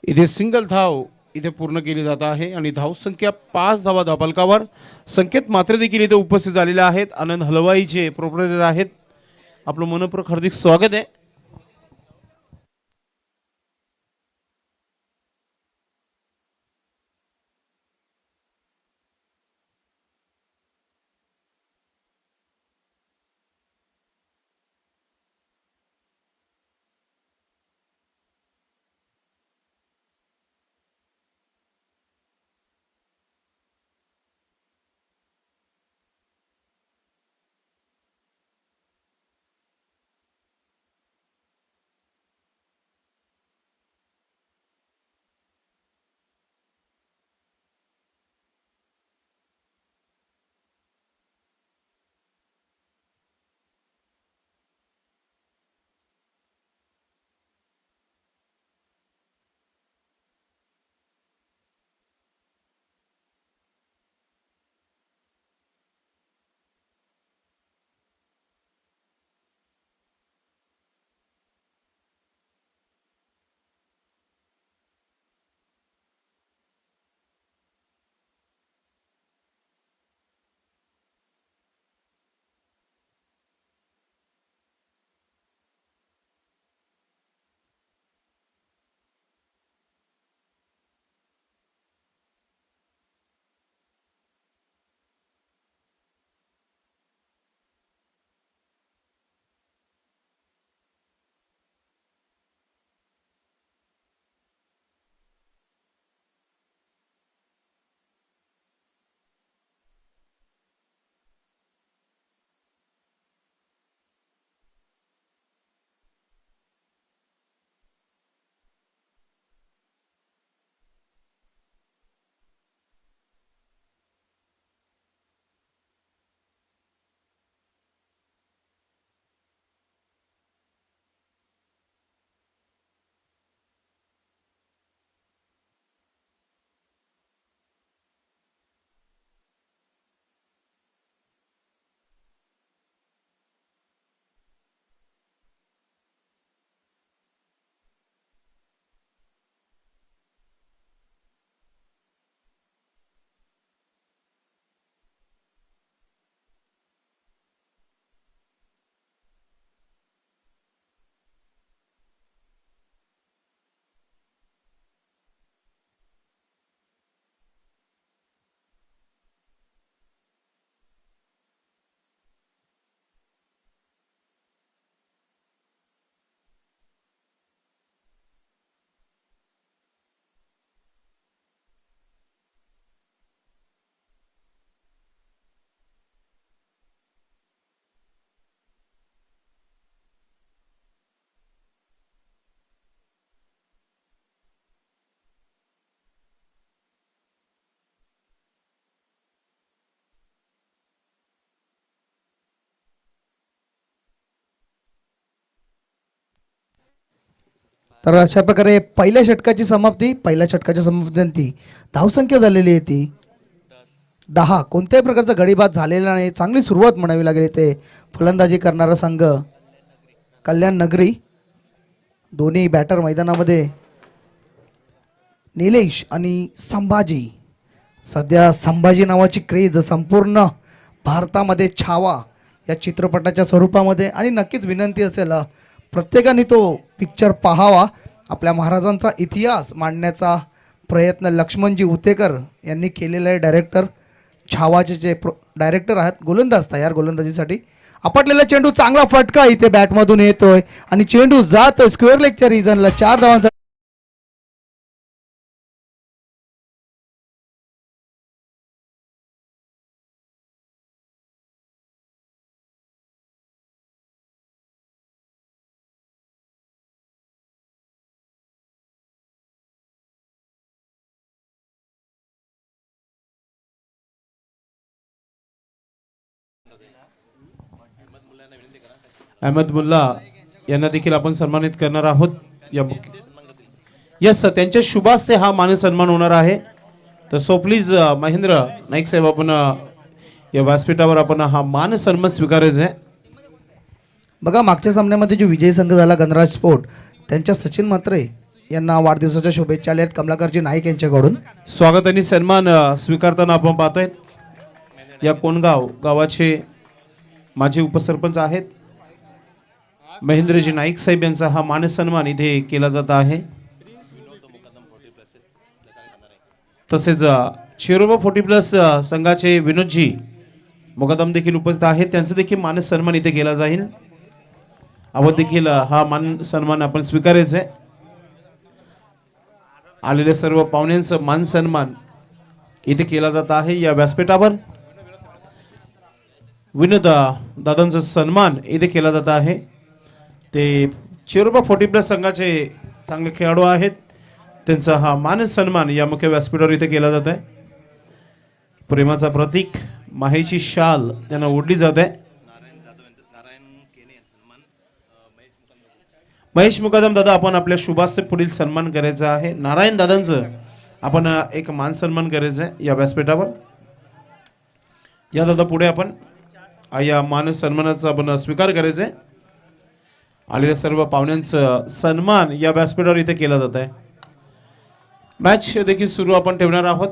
इथे सिंगल धाव इथे पूर्ण केली जात आहे आणि धाव संख्या 5 धावा धावफलकावर. संकेत मात्र देखील इथे उपस्थित झालेले आहेत. आनंद हलवाईचे प्रोप्रायटर आहेत. आपलं मनपूर्वक हार्दिक स्वागत आहे. तर अशा प्रकारे पहिल्या षटकाची समाप्ती. पहिल्या षटकाच्या समाप्तीनंतर धावसंख्या झालेली आहे ती 10. कोणत्याही प्रकारचा गडीबाद झालेला नाही. चांगली सुरुवात म्हणावी लागेल ते फलंदाजी करणारा संघ कल्याण नगरी. दोन्ही बॅटर मैदानामध्ये निलेश आणि संभाजी. सध्या संभाजी नावाची क्रेज संपूर्ण भारतामध्ये छावा या चित्रपटाच्या स्वरूपामध्ये. आणि नक्कीच विनंती असेल प्रत्येकाने तो पिक्चर पाहावा. आपल्या महाराजांचा इतिहास मांडण्याचा प्रयत्न लक्ष्मणजी उतेकर यांनी केलेला आहे. डायरेक्टर छावाचे जे डायरेक्टर आहेत. गोलंदाज तयार गोलंदाजीसाठी. आपटलेला चेंडू चांगला फटका इथे बॅटमधून येतोय आणि चेंडू जातोय स्क्वेअर लेगच्या रिजनला. 4 धावांचा अहमद मुल्ला यांना देखील आपण सन्मानित करणार आहोत. यस त्यांच्या शुभास्ते हा मान सन्मान होणार आहे. तर सो प्लीज महेंद्र नाईक साहेब आपण या व्यासपीठावर आपण हा मान सन्मान स्वीकारायचा आहे. बघा मागच्या सामन्यामध्ये जो विजयी संघ झाला गणराज स्पोर्ट त्यांच्या सचिन म्हात्रे यांना वाढदिवसाच्या शुभेच्छा आल्या आहेत कमलाकरजी नाईक यांच्याकडून. स्वागत आणि सन्मान स्वीकारताना आपण पाहतोय या कोणगाव गावाचे माजी उपसरपंच आहेत महेंद्रजी नाईक साहेब यांचा हा मान सन्मान इथे केला जात आहे. तसेच शिरोबा 40+ संघाचे विनोदजी मुकादम देखील उपस्थित आहेत. त्यांचं देखील मान सन्मान इथे केला जाईल. आपण देखील हा मान सन्मान आपण स्वीकारायचा आहे. आलेल्या सर्व पाहुण्यांचं मान सन्मान इथे केला जात आहे. या व्यासपीठावर विनोद दादांचा सन्मान इथे केला जात आहे. ते शिरोबा 40+ संघाचे चांगले खेळाडू आहेत. त्यांचा हा मान सन्मान या मुख्य व्यासपीठावर इथे केला जात आहे. प्रेमाचा प्रतीक माहेची शाल त्यांना ओढली जात आहे. महेश मुकादम दादा आपण आपल्या शुभास्ते पुढील सन्मान करायचा आहे. नारायण दादांचं आपण एक मान सन्मान करायचं आहे या व्यासपीठावर. या दादा पुढे आपण या मान सन्मानाचा आपण स्वीकार करायचा आहे. आलेल्या सर्व पाहुण्यांचं सन्मान या व्यासपीठावर इथे केला जात आहे. मॅच देखील सुरू आपण ठेवणार आहोत.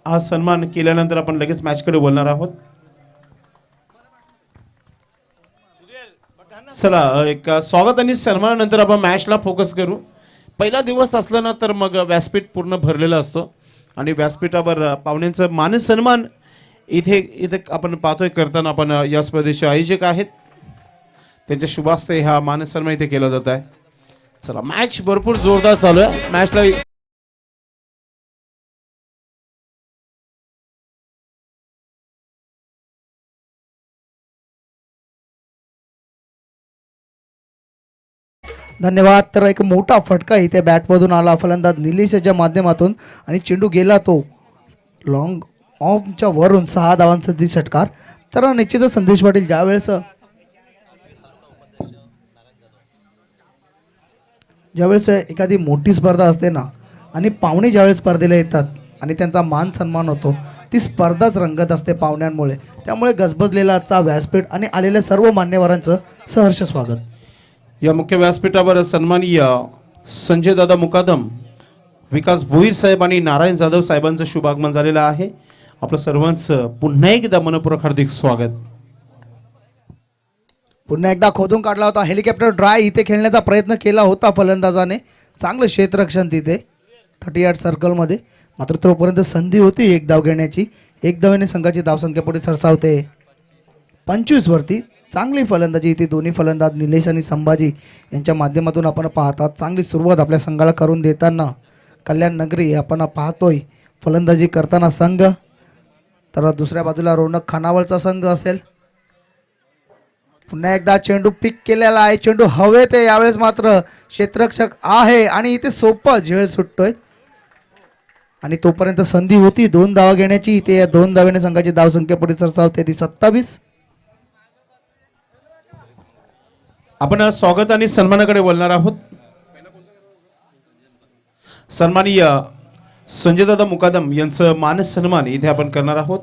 हा सन्मान केल्यानंतर आपण लगेच मॅचकडे बोलणार आहोत. चला एक स्वागत आणि सन्मानानंतर आपण मॅचला फोकस करू. पहिला दिवस असला ना तर मग व्यासपीठ पूर्ण भरलेलं असतो आणि व्यासपीठावर पाहुण्यांचं मान सन्मान इथे आपण पाहतोय करताना आपण या स्पर्धेचे आयोजक आहेत त्यांच्या शुभास्ते हा मान सन्मान इथे केला जात आहे. चला मॅच भरपूर जोरदार चालू आहे. मॅचला धन्यवाद. तर एक मोठा फटका इथे बॅटमधून आला फलंदाज निलेश याच्या माध्यमातून आणि चेंडू गेला तो लॉंग ऑफच्या वरून 6 धावांचा षटकार. तर निश्चितच संदेश पाटील ज्यावेळेस एखादी मोठी स्पर्धा असते ना आणि पाहुणे ज्यावेळेस स्पर्धेला येतात आणि त्यांचा मान सन्मान होतो ती स्पर्धाच रंगत असते पाहुण्यांमुळे. त्यामुळे गजबजलेला आजचा व्यासपीठ आणि आलेल्या सर्व मान्यवरांचं सहर्ष स्वागत. या मुख्य व्यासपीठावर सन्माननीय संजय दादा मुकादम, विकास भोईर साहेब आणि नारायण जाधव साहेबांचं शुभ आगमन झालेलं आहे. आपलं सर्वांचं पुन्हा एकदा मनपूर्वक हार्दिक स्वागत. पुन्हा एकदा खोदून काढला होता हेलिकॉप्टर ड्राय इथे खेळण्याचा प्रयत्न केला होता फलंदाजाने. चांगलं क्षेत्ररक्षण तिथे 38 सर्कलमध्ये. मात्र तोपर्यंत संधी होती एक धाव घेण्याची. एक धावेने संघाची धावसंख्या पुढे सरसावते 25 वरती. चांगली फलंदाजी इथे दोन्ही फलंदाज निलेश आणि संभाजी यांच्या माध्यमातून आपण पाहतात. चांगली सुरुवात आपल्या संघाला करून देताना कल्याण नगरी आपण पाहतोय फलंदाजी करताना संघ. तर दुसऱ्या बाजूला रौनक खानावळचा संघ असेल. पुन्हा एकदा चेंडू पिक केलेला आहे. चेंडू हवेत आहे यावेळेस मात्र क्षेत्ररक्षक आहे आणि इथे सोपा झेल सुटतोय आणि तोपर्यंत संधी होती 2 धावा घेण्याची. इथे या 2 धावेने संघाची धावसंख्या पुढे सरसावते ती 27. आपण स्वागत आणि सन्मानाकडे बोलणार आहोत. सन्माननीय संजयदादा मुकादम यांचं मान सन्मान इथे आपण करणार आहोत.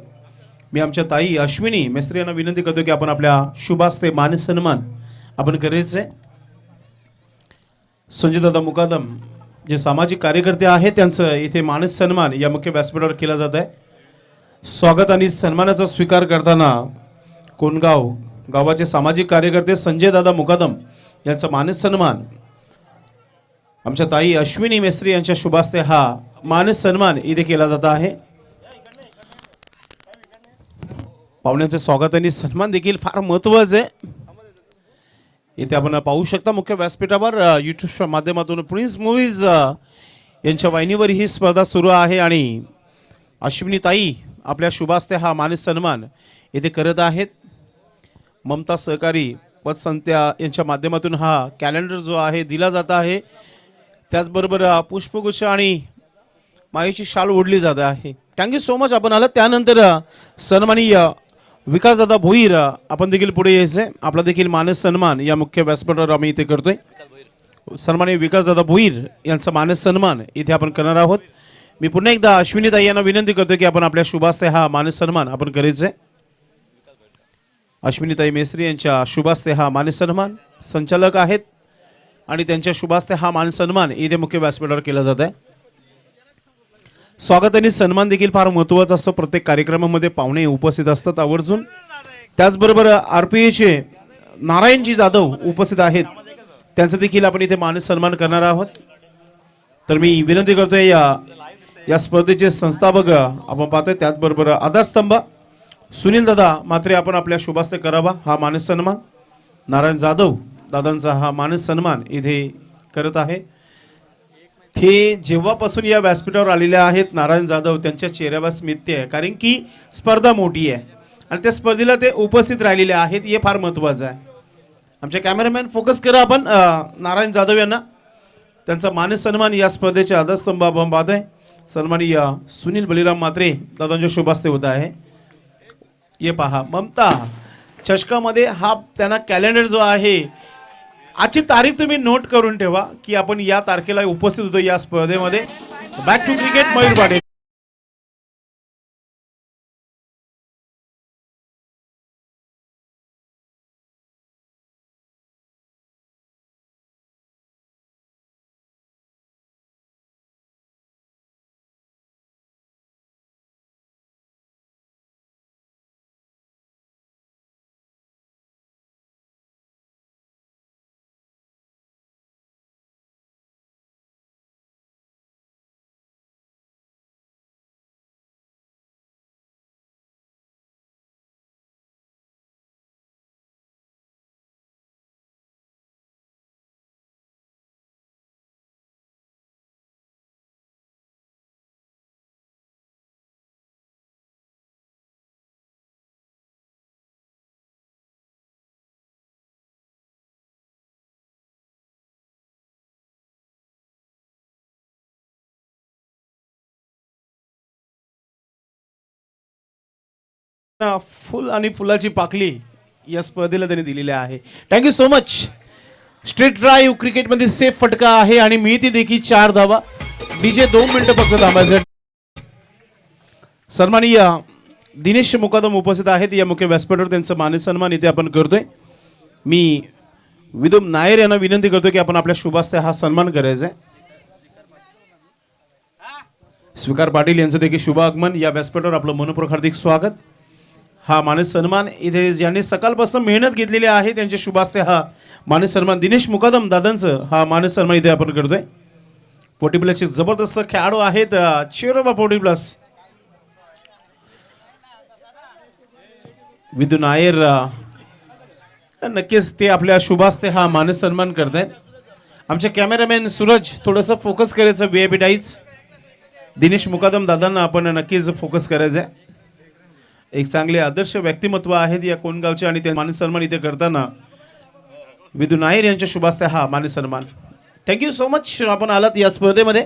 मी आमच्या ताई अश्विनी मेस्त्री यांना विनंती करतो की आपण आपल्या शुभास्ते मान सन्मान आपण करायचे. संजयदादा मुकादम जे सामाजिक कार्यकर्ते आहेत त्यांचं इथे मान सन्मान या मुख्य व्यासपीठावर केला जात आहे. स्वागत आणि सन्मानाचा स्वीकार करताना कोणगाव गावाचे सामाजिक कार्यकर्ते संजय दादा मुकादम यांचा मान सन्मान आमच्या ताई अश्विनी मेस्त्री यांच्या शुभास्ते हा मान सन्मान इथे केला जात आहे. पाहुण्यांचे स्वागत आणि सन्मान देखील फार महत्त्वाचं आहे. इथे आपण पाहू शकता मुख्य व्यासपीठावर यूट्यूबच्या माध्यमातून प्रिन्स मूवीज यांच्या वाहिनीवर ही स्पर्धा सुरू आहे आणि अश्विनी ताई आपल्या शुभास्ते हा मान सन्मान इथे करत आहेत. ममता सहकारी पतसंत्या यांच्या माध्यमातून हा कॅलेंडर जो आहे दिला जात आहे. त्याचबरोबर पुष्पगुच्छ आणि मायेची शाल ओढली जात आहे. थँक्यू सो मच आपण आलात. त्यानंतर सन्माननीय विकासदादा भोईर आपण देखील पुढे यायचे. आपला देखील मान सन्मान या मुख्य व्यासपीठावर आम्ही इथे करतोय. सन्माननीय विकासदादा भोईर यांचा मान सन्मान इथे आपण करणार आहोत. मी पुन्हा एकदा अश्विनीताई यांना विनंती करतो की आपण आपल्या शुभास्ते हा मान सन्मान आपण करायचे. अश्विनीताई मेस्त्री यांच्या शुभास्ते हा मान सन्मान संचालक आहेत आणि त्यांच्या शुभास्ते हा मान सन्मान इथे मुख्य व्यासपीठावर केला जात आहे. स्वागत आणि सन्मान देखील फार महत्त्वाचा असतो. प्रत्येक कार्यक्रमामध्ये पाहुणे उपस्थित असतात आवर्जून. त्याचबरोबर आरपीएचे नारायणजी जाधव उपस्थित आहेत, त्यांचा देखील आपण इथे मान सन्मान करणार आहोत. तर मी विनंती करतोय या स्पर्धेचे संस्थापक आपण पाहतोय, त्याचबरोबर आधारस्तंभ सुनील दादा मात्रे आपण आपल्या शुभास्ते करावा हा मान सन्मान. नारायण जाधव दादांचा हा मान सन्मान इथे करत आहे. ते जेव्हापासून या व्यासपीठावर आलेले आहेत नारायण जाधव, त्यांच्या चेहऱ्यावर स्मित आहे, कारण की स्पर्धा मोठी आहे आणि त्या स्पर्धेला ते उपस्थित राहिलेले आहेत. हे फार महत्त्वाचं आहे. आमचे कॅमेरामॅन फोकस करा आपण नारायण जाधव यांना. त्यांचा मान सन्मान या स्पर्धेचे आधारस्तंभ आपण पाहतोय. सन्माननीय सुनील बलिराम मात्रे दादांच्या शुभास्ते होत आहे. ये पहा ममता चषकामध्ये हा त्यांना कॅलेंडर जो आहे, आजची तारीख तुम्ही नोट करून ठेवा की आपण या तारखेला उपस्थित होतो या स्पर्धेमध्ये. Back to cricket Mayur Patil. फुल आणि फुलाची पाकली या स्पर्धेला त्यांनी दिलेली आहे. Thank you so much. Straight drive क्रिकेटमध्ये सेफ फटका आहे आणि मिळती देखील 4 धावा. डीजे 2 मिनिटं फक्त थांबायचं. सन्माननीय दिनेश मुकादम उपस्थित आहेत या मुख्य व्यासपीठावर, त्यांचं मान सन्मान इथे आपण करतोय. मी विदुम नायर यांना विनंती करतो की आपण आपल्या शुभास्ते हा सन्मान करायचा आहे. स्वीकार पाटील यांचं देखील शुभ आगमन या व्यासपीठावर आपलं मनपूर्वक हार्दिक स्वागत. हा मानस सन्मान इथे ज्यांनी सकाळपासून मेहनत घेतलेली आहे त्यांच्या शुभास्ते हा मानस सन्मान दिनेश मुकादम दादांचं हा मानस सन्मान इथे आपण करतोय. 40 प्लसचे जबरदस्त खेळाडू आहेत. चिरोबा 40 प्लस विदू नायर नक्कीच ते आपल्या शुभास्ते हा मानस सन्मान करतायत. आमचे कॅमेरामॅन सूरज थोडंसं फोकस करायचं VIP डाईज. दिनेश मुकादम दादांना आपण नक्कीच फोकस करायचं आहे. एक चांगले आदर्श व्यक्तिमत्व आहेत या कोणगावचे आणि ते मान सन्मान इथे करताना विदू नायर यांच्या शुभास्ते हा मान सन्मान. थँक्यू सो मच आपण आलात या स्पर्धेमध्ये.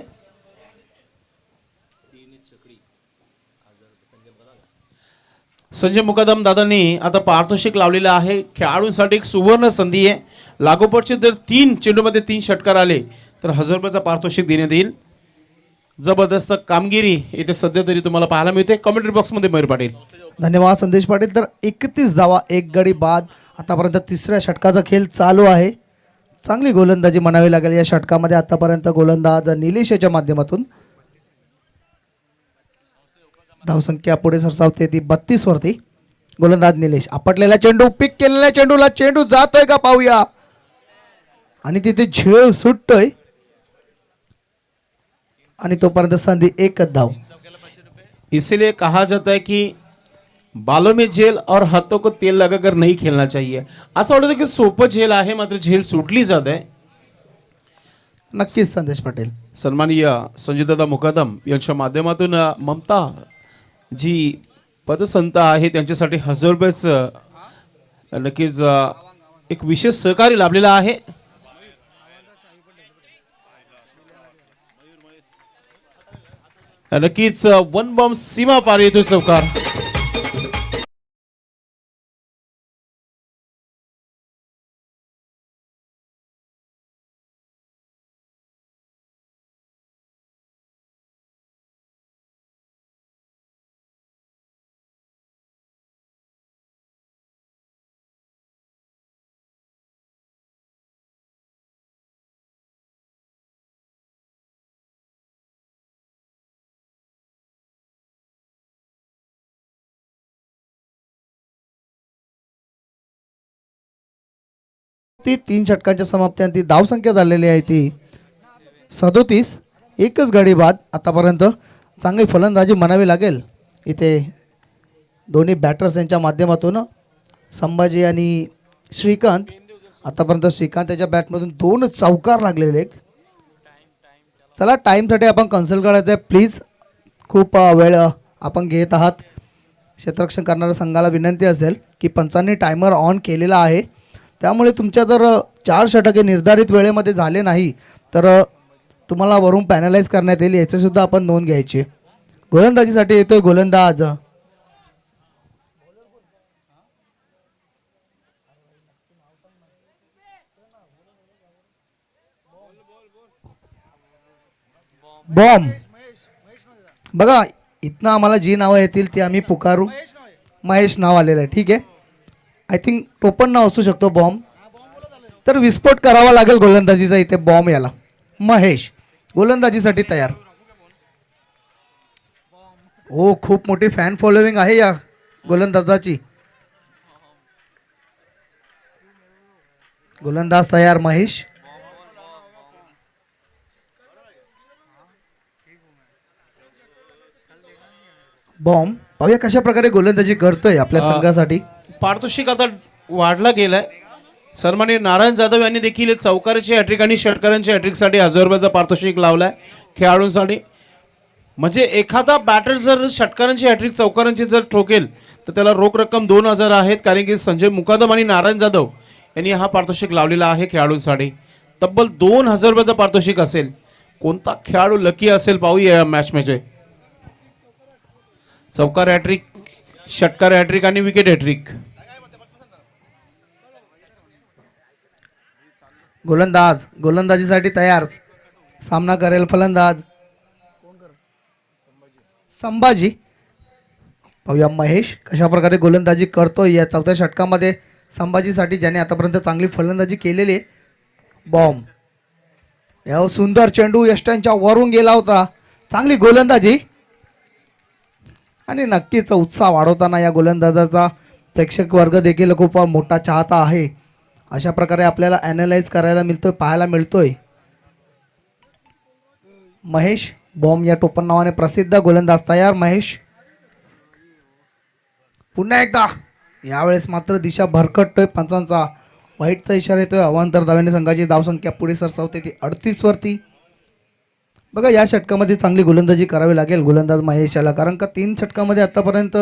संजय मुकादम दादांनी आता पारितोषिक लावलेलं आहे. खेळाडूंसाठी एक सुवर्ण संधी आहे. लागोपाठचे जर 3 चेंडूमध्ये 3 षटकार आले तर 1000 रुपयाचा पारितोषिक देण्यात येईल. जबरदस्त कामगिरी इथे सध्या तरी तुम्हाला पाहायला मिळते. कमेंट्री बॉक्समध्ये मयूर पाटील. धन्यवाद संदेश पाटील. तर 31 धावा 1 गडी बाद. आतापर्यंत 3ऱ्या षटकाचा खेळ चालू आहे. चांगली गोलंदाजी म्हणावी लागेल या षटकामध्ये. आतापर्यंत गोलंदाज निलेश याच्या माध्यमातून धावसंख्या पुढे सरसावते ती 32 वरती. गोलंदाज निलेश. आपटलेला चेंडू, पिक केलेल्या चेंडूला चेंडू जातोय का पाहूया. आणि तिथे झेळ सुटतोय आणि तोपर्यंत संधी 1 धाव. इसीलिए कहा जाता है कि बालों में झेल और हाथों को तेल लगाकर नहीं खेलना चाहिए. असं वाटतं की सोपं झेल आहे मात्र झेल सुटली जात आहे. नक्कीच संदेश पाटील. सन्माननीय संजयदादा मुकादम यांच्या माध्यमातून ममता जी पदसंत आहे त्यांच्यासाठी 1000 रुपयाचं नक्कीच एक विशेष सहकार्य लाभलेलं आहे. नक्कीच 1 बॉम्ब सीमा पार येतो चौकार. ती 3 षटकांच्या समाप्त्यांती धावसंख्या झालेली आहे ती 37. एकच गडी बाद. आतापर्यंत चांगली फलंदाजी म्हणावी लागेल इथे दोन्ही बॅटर्स यांच्या माध्यमातून. संभाजी आणि श्रीकांत. आतापर्यंत श्रीकांत याच्या बॅटमधून 2 चौकार लागलेले. चला टाईमसाठी आपण कन्सल्ट करायचं आहे प्लीज. खूप वेळ आपण घेत आहात. क्षेत्ररक्षण करणाऱ्या संघाला विनंती असेल की पंचांनी टायमर ऑन केलेला आहे, त्यामुळे तुमच्या जर 4 षटके निर्धारित वेळेमध्ये झाले नाही तर तुम्हाला वरून पॅनलाइज करण्यात येईल, याचीसुद्धा आपण नोंद घ्यायची. गोलंदाजीसाठी येतोय गोलंदाज बॉम्ब. बघा इथनं आम्हाला जी नावं येतील ती आम्ही पुकारू. महेश नाव आलेलं आहे, ठीक आहे. आय थिंक टोपण नाव असू शकतो बॉम्ब. तर विस्फोट करावा लागेल गोलंदाजीचा इथे बॉम्ब याला. महेश गोलंदाजीसाठी तयार. हो खूप मोठी फॅन फॉलोविंग आहे या गोलंदाजाची. गोलंदाज तयार महेश. बॉम्ब. पाहूया कशा प्रकारे गोलंदाजी करतोय आपल्या संघासाठी. पारितोषिक आता वाढला गेलाय. सन्माननीय नारायण जाधव यांनी देखील चौकाराची हॅट्रिक आणि षटकारांच्या हॅट्रिकसाठी 1000 रुपयाचा पारितोषिक लावलाय खेळाडूंसाठी. म्हणजे एखादा बॅटर जर षटकारांची हॅट्रिक चौकारांची जर ठोकेल तर त्याला रोख रक्कम 2000 आहेत, कारण की संजय मुकादम आणि नारायण जाधव यांनी हा पारितोषिक लावलेला आहे खेळाडूंसाठी. तब्बल 2000 रुपयाचा पारितोषिक असेल. कोणता खेळाडू लकी असेल पाहूया या मॅचमध्ये. चौकार हॅट्रिक, षटकार हॅट्रिक आणि विकेट हॅट्रिक. गोलंदाज गोलंदाजीसाठी तयार. सामना करेल फलंदाज संभाजी. पाहूया महेश कशा प्रकारे गोलंदाजी करतोय या 4थ्या षटकामध्ये संभाजीसाठी, ज्याने आतापर्यंत चांगली फलंदाजी केलेली आहे. बॉम्ब. या सुंदर चेंडू यष्टांच्या वरून गेला होता. चांगली गोलंदाजी आणि नक्कीच उत्साह वाढवताना या गोलंदाजाचा प्रेक्षक वर्ग देखील खूप मोठा चाहता आहे. अशा प्रकारे आपल्याला ॲनलाइज करायला मिळतोय, पाहायला मिळतोय. महेश बॉम्ब या टोपण नावाने प्रसिद्ध. गोलंदाज तयार महेश. पुन्हा एकदा यावेळेस मात्र दिशा भरकटतोय. पंचांचा वाईटचा इशारा येतोय. अवांतर धाव्याने संघाची धावसंख्या पुढे सरसावते ती 38 वरती. बघा या षटकामध्ये चांगली गोलंदाजी करावी लागेल गोलंदाज महेश याला, कारण का 3 षटकामध्ये आतापर्यंत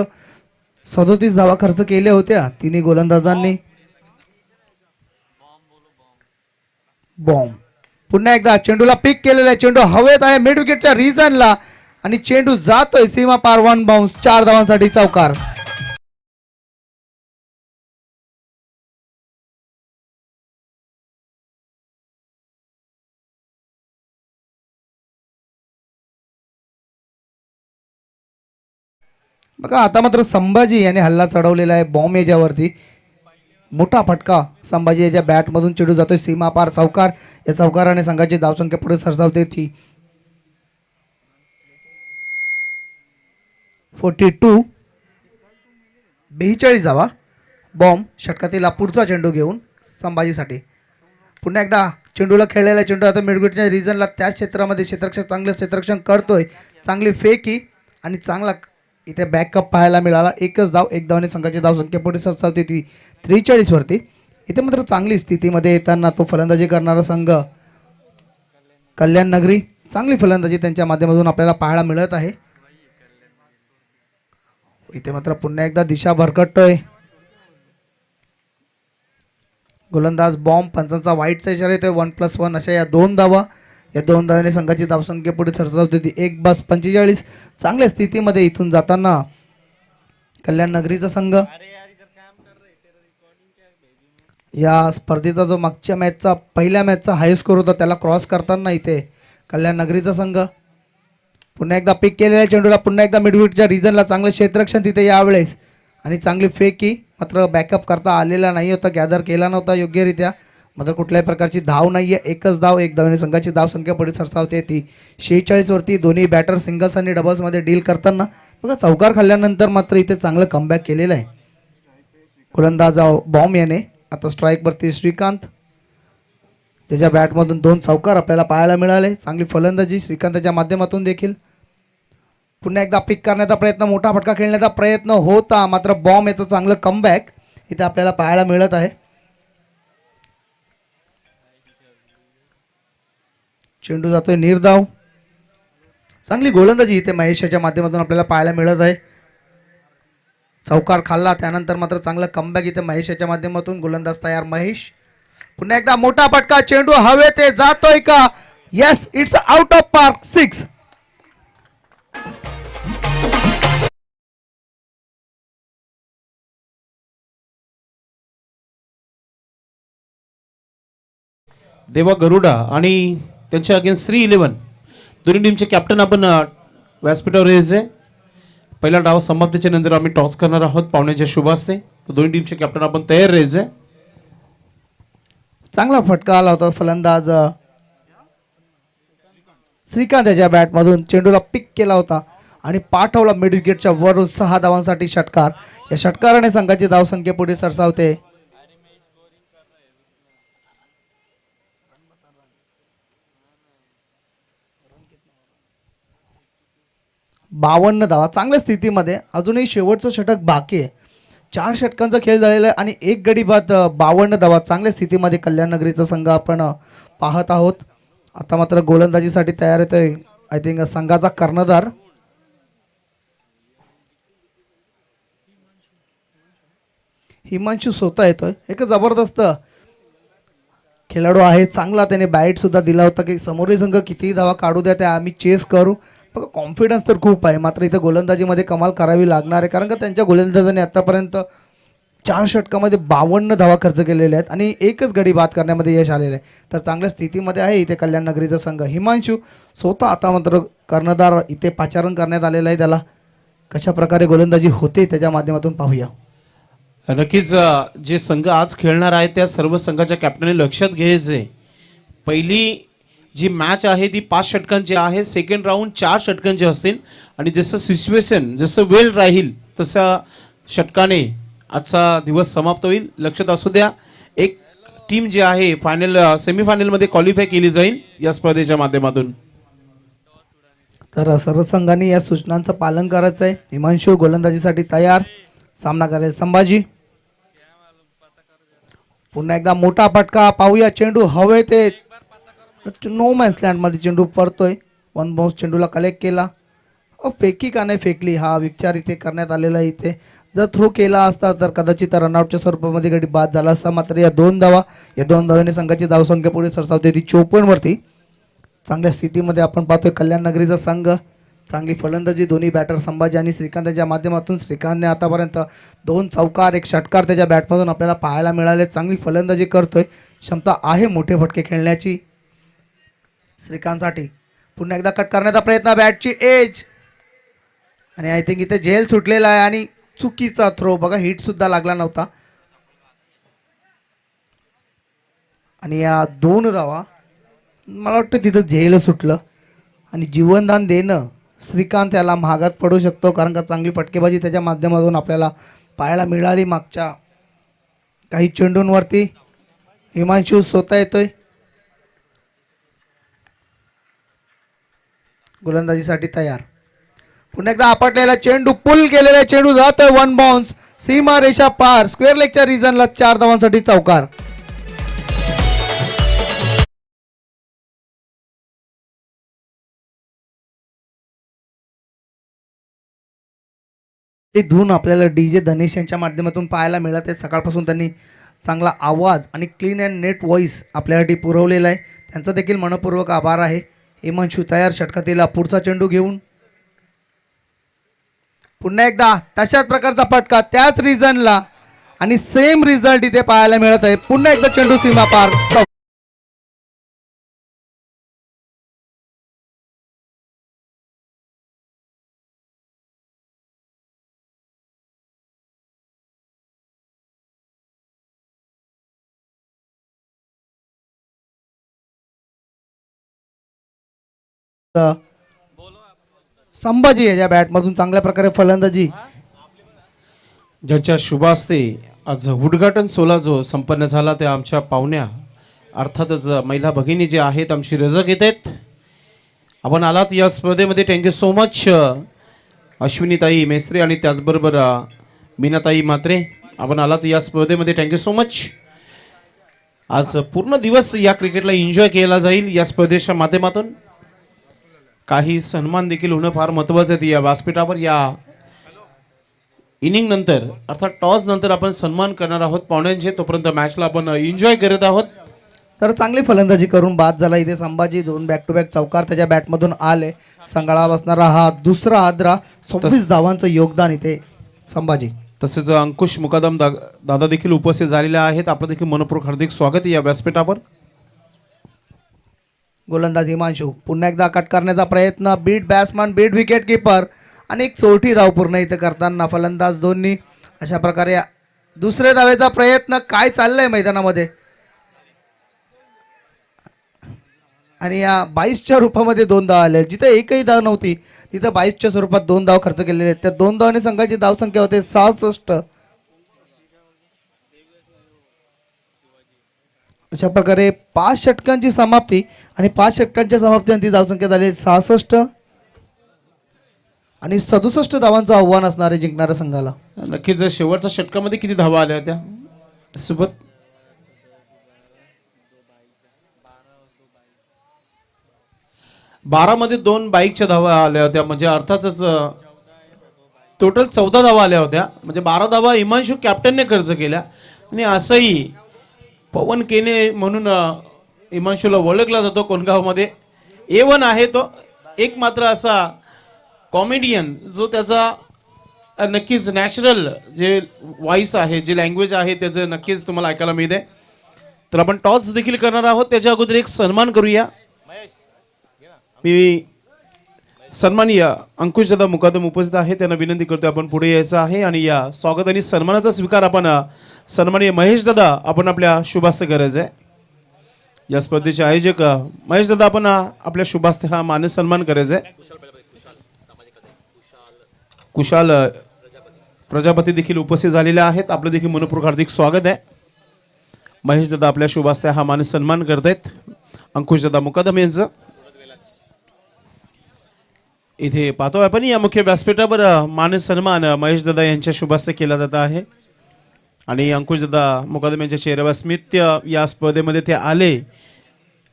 37 धावा खर्च केल्या होत्या तिन्ही गोलंदाजांनी. बॉम्ब. पुन्हा एकदा चेंडूला पिक केलेला आहे. चेंडू हवेत आहे मिड विकेटच्या रिजनला आणि चेंडू जातोय सीमा पार. 1 बाउन्स. 4 धावांसाठी चौकार. बघा आता मात्र संभाजी याने हल्ला चढवलेला आहे बॉम्ब याच्यावरती. मोठा फटका संभाजी याच्या बॅटमधून चेंडू जातोय सीमा पार. चौकार. या चौकाराने संघाची धावसंख्या पुढे सरसावते ती 42. 42 धावा. बॉम्ब षटकातील पुढचा चेंडू घेऊन संभाजीसाठी. पुन्हा एकदा चेंडूला खेळलेला चेंडू आता मिडविकेटच्या रिजनला. त्याच क्षेत्रामध्ये क्षेत्ररक्षण चांगलं क्षेत्ररक्षण करतोय. चांगली फेकी आणि चांगला इथे बॅकअप पाहायला मिळाला. एकच धाव. 1 धावाने संघाची धावसंख्या पुढे सरसावते ती 43 वरती. इथे मात्र चांगली स्थितीमध्ये येताना तो फलंदाजी करणारा संघ कल्याण नगरी. चांगली फलंदाजी त्यांच्या माध्यमातून आपल्याला पाहायला मिळत आहे. इथे मात्र पुन्हा एकदा दिशा भरकटतोय गोलंदाज बॉम्ब. पंचांचा वाईटचा इशारा येतोय. 1+1 अशा या 2 धावा. या 2 धावाने संघाची धावसंख्या पुढे सरसावते ती 1+45. चांगल्या स्थितीमध्ये इथून जाताना कल्याण नगरीचा संघ. या स्पर्धेचा जो मागच्या मॅचचा पहिल्या मॅचचा हाय स्कोर होता त्याला क्रॉस करताना इथे कल्याण नगरीचा संघ. पुन्हा एकदा पिक केलेल्या चेंडूला पुन्हा एकदा मिडविकेटच्या रिजनला चांगलं क्षेत्ररक्षण तिथे यावेळेस आणि चांगली फेकी. मात्र बॅकअप करता आलेला नाही होता, गॅदर केला नव्हता योग्यरित्या. मात्र कुठल्याही प्रकारची धाव नाही आहे. एकच धाव. 1 धावाने संघाची धावसंख्या पुढे सरसावते ती 46 वरती. दोन्ही बॅटर सिंगल्स आणि डबल्समध्ये डील करताना बघा चौकार खाल्ल्यानंतर मात्र इथे चांगलं कमबॅक केलेलं आहे गोलंदाज बॉम्ब याने. आता स्ट्राईकवरती श्रीकांत. त्याच्या बॅटमधून 2 चौकार आपल्याला पाहायला मिळाले. चांगली फलंदाजी श्रीकांतच्या माध्यमातून देखील. पुन्हा एकदा पिक करण्याचा प्रयत्न, मोठा फटका खेळण्याचा प्रयत्न होता, मात्र बॉम्ब याचं चांगलं कमबॅक इथे आपल्याला पाहायला मिळत आहे. चेंडू जातोय निर्धाव. चांगली गोलंदाजी इथे महेशच्या माध्यमातून आपल्याला पाहायला मिळत आहे. चौकार खाल्ला, त्यानंतर मात्र चांगलं कमबॅक इथे महेशच्या माध्यमातून. गोलंदाज तयार महेश. पुन्हा एकदा मोठा फटका, चेंडू हवेत जातोय का? Yes, it's out of park, 6. देवा गरुडा आणि त्यांच्या अगेन्स्ट 3-11 दोन्ही टीमचे कॅप्टन आपण व्यासपीठावर यायचे. पहिला डाव समाप्तीच्या नंतर आम्ही टॉस करणार आहोत पाहुण्याच्या शुभ असते. तर दोन्ही टीमचे कॅप्टन आपण तयार राहायचे. चांगला फटका आला होता. फलंदाज श्रीकांत याच्या बॅटमधून चेंडूला पिक केला होता आणि पाठवला मिड विकेटच्या वरून 6 धावांसाठी षटकार. या षटकाराने संघाची धावसंख्या पुढे सरसावते. 52 धावा चांगल्या स्थितीमध्ये. अजूनही शेवटचं षटक बाकी आहे. 4 षटकांचा खेळ झालेला आहे आणि 1 गडी बाद. 52 धावा चांगल्या स्थितीमध्ये कल्याण नगरीचा संघ आपण पाहत आहोत. आता मात्र गोलंदाजीसाठी तयार येतोय आय थिंक संघाचा कर्णधार. हिमांशू स्वतः येतोय. एक जबरदस्त खेळाडू आहे. चांगला त्याने बॅट सुद्धा दिला होता की समोरील संघ कितीही धावा काढू द्या, त्या आम्ही चेस करू. बघा कॉन्फिडन्स तर खूप आहे, मात्र इथं गोलंदाजीमध्ये कमाल करावी लागणार आहे. कारण का त्यांच्या गोलंदाजाने आतापर्यंत 4 षटकामध्ये 52 धावा खर्च केलेल्या आहेत आणि 1च गडी बाद करण्यामध्ये यश आलेलं आहे. तर चांगल्या स्थितीमध्ये आहे इथे कल्याण नगरीचा संघ. हिमांशू स्वतः आता मात्र कर्णधार इथे पाचारण करण्यात आलेलं आहे. त्याला कशा प्रकारे गोलंदाजी होते त्याच्या माध्यमातून पाहूया. नक्कीच जे संघ आज खेळणार आहे त्या सर्व संघाच्या कॅप्टनने लक्षात घ्यायचे. पहिली जी मॅच आहे ती 5 षटकांची आहे. सेकंड राऊंड 4 षटकांचे असतील आणि जसं सिच्युएशन जसं वेळ राहील तसा षटकाने आजचा दिवस समाप्त होईल. लक्षात असू द्या, एक टीम जी आहे फायनल सेमीफायनलमध्ये क्वालिफाय केली जाईल या स्पर्धेच्या माध्यमातून. तर सर्व संघांनी या सूचनांचं पालन करायचं आहे. हिमांशू गोलंदाजीसाठी तयार. सामना करेल संभाजी. पुन्हा एकदा मोठा फटका पाहूया. चेंडू हवे ते नो मॅन्स लँडमध्ये चेंडू पडतोय. 1 बाउन्स चेंडूला कलेक्ट केला. फेकी का नाही फेकली हा विचार इथे करण्यात आलेला आहे. इथे जर थ्रो केला असता तर कदाचित रनआउटच्या स्वरूपामध्ये गडी बाद झाला असता. मात्र या 2 धावाने संघाची धावसंख्या पुढे सरसावते ती 54 वरती. चांगल्या स्थितीमध्ये आपण पाहतोय कल्याण नगरीचा संघ. चांगली फलंदाजी दोन्ही बॅटर संभाजी आणि श्रीकांतच्या माध्यमातून. श्रीकांतने आतापर्यंत 2 चौकार 1 षटकार त्याच्या बॅटमधून आपल्याला पाहायला मिळाले. चांगली फलंदाजी करतोय. क्षमता आहे मोठे फटके खेळण्याची श्रीकांतसाठी. पुन्हा एकदा कट करण्याचा प्रयत्न, बॅटची एज आणि आय थिंक इथे झेल सुटलेला आहे आणि चुकीचा थ्रो. बघा हिट सुद्धा लागला नव्हता आणि या 2 धावा मला वाटतं तिथं झेल सुटलं आणि जीवनदान देणं श्रीकांत याला महागात पडू शकतो. कारण का चांगली फटकेबाजी त्याच्या माध्यमातून आपल्याला पाहायला मिळाली मागच्या काही चेंडूंवरती. हिमांशू स्वतः येतोय गोलंदाजीसाठी तयार. पुन्हा एकदा आपटलेला चेंडू, पुल केलेला चेंडू जातोय 1 बाउन्स सीमा रेषा पार. स्क्वेअर लेगच्या रिजनला 4 धावांसाठी चौकार. ही धून आपल्याला DJ धनेश यांच्या माध्यमातून पाहायला मिळत आहे. सकाळपासून त्यांनी चांगला आवाज आणि क्लीन अँड नेट व्हॉइस आपल्यासाठी पुरवलेला आहे. त्यांचा देखील मनपूर्वक आभार आहे. हिमांशू तयार षटकातील पुढचा चेंडू घेऊन. पुन्हा एकदा तशाच प्रकारचा फटका त्याच रिजनला आणि सेम रिझल्ट इथे पाहायला मिळत आहे. पुन्हा एकदा चेंडू सीमा पार. संभाजी याच्या बॅटमधून चांगल्या प्रकारे फलंदाजी. ज्यांच्या शुभ असते आज उद्घाटन सोहळा जो संपन्न झाला ते आमच्या पाहुण्या अर्थातच महिला भगिनी जे आहेत आमची रजा घेत आहेत. आपण आलात या स्पर्धेमध्ये, थँक्यू सो मच. अश्विनीताई मेस्त्री आणि त्याचबरोबर मीनाताई म्हात्रे, आपण आलात या स्पर्धेमध्ये, थँक्यू सो मच. आज पूर्ण दिवस या क्रिकेटला एन्जॉय केला जाईल या स्पर्धेच्या माध्यमातून. काही सन्मान देखील होणं फार महत्त्वाचं आहे या व्यासपीठावर. या इनिंग नंतर अर्थात टॉस नंतर आपण सन्मान करणार आहोत पाहुण्यांचे. तोपर्यंत मॅचला आपण एन्जॉय करत आहोत. तर चांगली फलंदाजी करून बाद झाला इथे संभाजी. 2 बॅक टू बॅक चौकार त्याच्या बॅटमधून आले. संगळा बसणारा हा दुसरा आद्रा. 26 धावांचं योगदान इथे संभाजी. तसेच अंकुश मुकादम दादा देखील उपस्थित झालेले आहेत. आपलं देखील मनपूर्वक हार्दिक स्वागत या व्यासपीठावर. गोलंदाज हिमांशू पुन्हा एकदा कट करण्याचा प्रयत्न. Beat batsman, beat wicket keeper आणि एक चौथी धाव पूर्ण इथे करताना फलंदाज दोन्ही. अशा प्रकारे दुसऱ्या धावेचा प्रयत्न. काय चाललंय मैदानामध्ये. आणि या 22च्या रूपामध्ये 2 धाव आल्या. जिथे एकही धाव नव्हती तिथं 22च्या स्वरूपात 2 धाव खर्च केलेले आहेत. त्या 2 धावांनी संघाची धावसंख्या होते 66. अशा प्रकारे 5 षटकांची समाप्ती आणि 5 षटकांच्या समाप्तीनंतर धावसंख्या झाली 66 आणि 67 धावांचं आव्हान असणारे जिंकणाऱ्या संघाला. नक्कीच. जर शेवटच्या षटकामध्ये किती धावा आल्या होत्या सोबत? 12 मध्ये 2 बाईकच्या धावा आल्या होत्या. म्हणजे अर्थातच टोटल 14 धावा आल्या होत्या. म्हणजे 12 धावा हिमांशू कॅप्टनने खर्च केल्या. आणि असंही पवन केने म्हणून हिमांशूला ओळखला जातो कोणगावमध्ये. A1 आहे तो. एक मात्र असा कॉमेडियन जो त्याचा नक्कीच नॅचरल जे व्हॉइस आहे, जे लँग्वेज आहे त्याचं नक्कीच तुम्हाला ऐकायला मिळते. तर आपण टॉस देखील करणार आहोत. त्याच्या अगोदर एक सन्मान करूया. मी सन्माननीय अंकुशदादा मुकादम उपस्थित आहे, त्यांना विनंती करतो आपण पुढे यायचं आहे. आणि या स्वागत आणि सन्मानाचा स्वीकार आपण सन्माननीय महेश दादा आपण आपल्या शुभास्ते करायचं आहे. या स्पर्धेचे आयोजक महेश दादा आपण आपल्या शुभास्ते हा मान सन्मान करायचा आहे. कुशाल प्रजापती देखील उपस्थित झालेले आहेत. आपलं देखील मनपूर्वक हार्दिक स्वागत आहे. महेश दादा आपल्या शुभास्ते हा मान सन्मान करतायत अंकुशदादा मुकादम यांचं. इथे पाहतो आपण या मुख्य व्यासपीठावर मान सन्मान महेश दादा यांच्या शुभास्ते केला जात आहे. आणि अंकुशदादा मुकादम यांच्या चेहऱ्यावर स्मित या स्पर्धेमध्ये ते आले.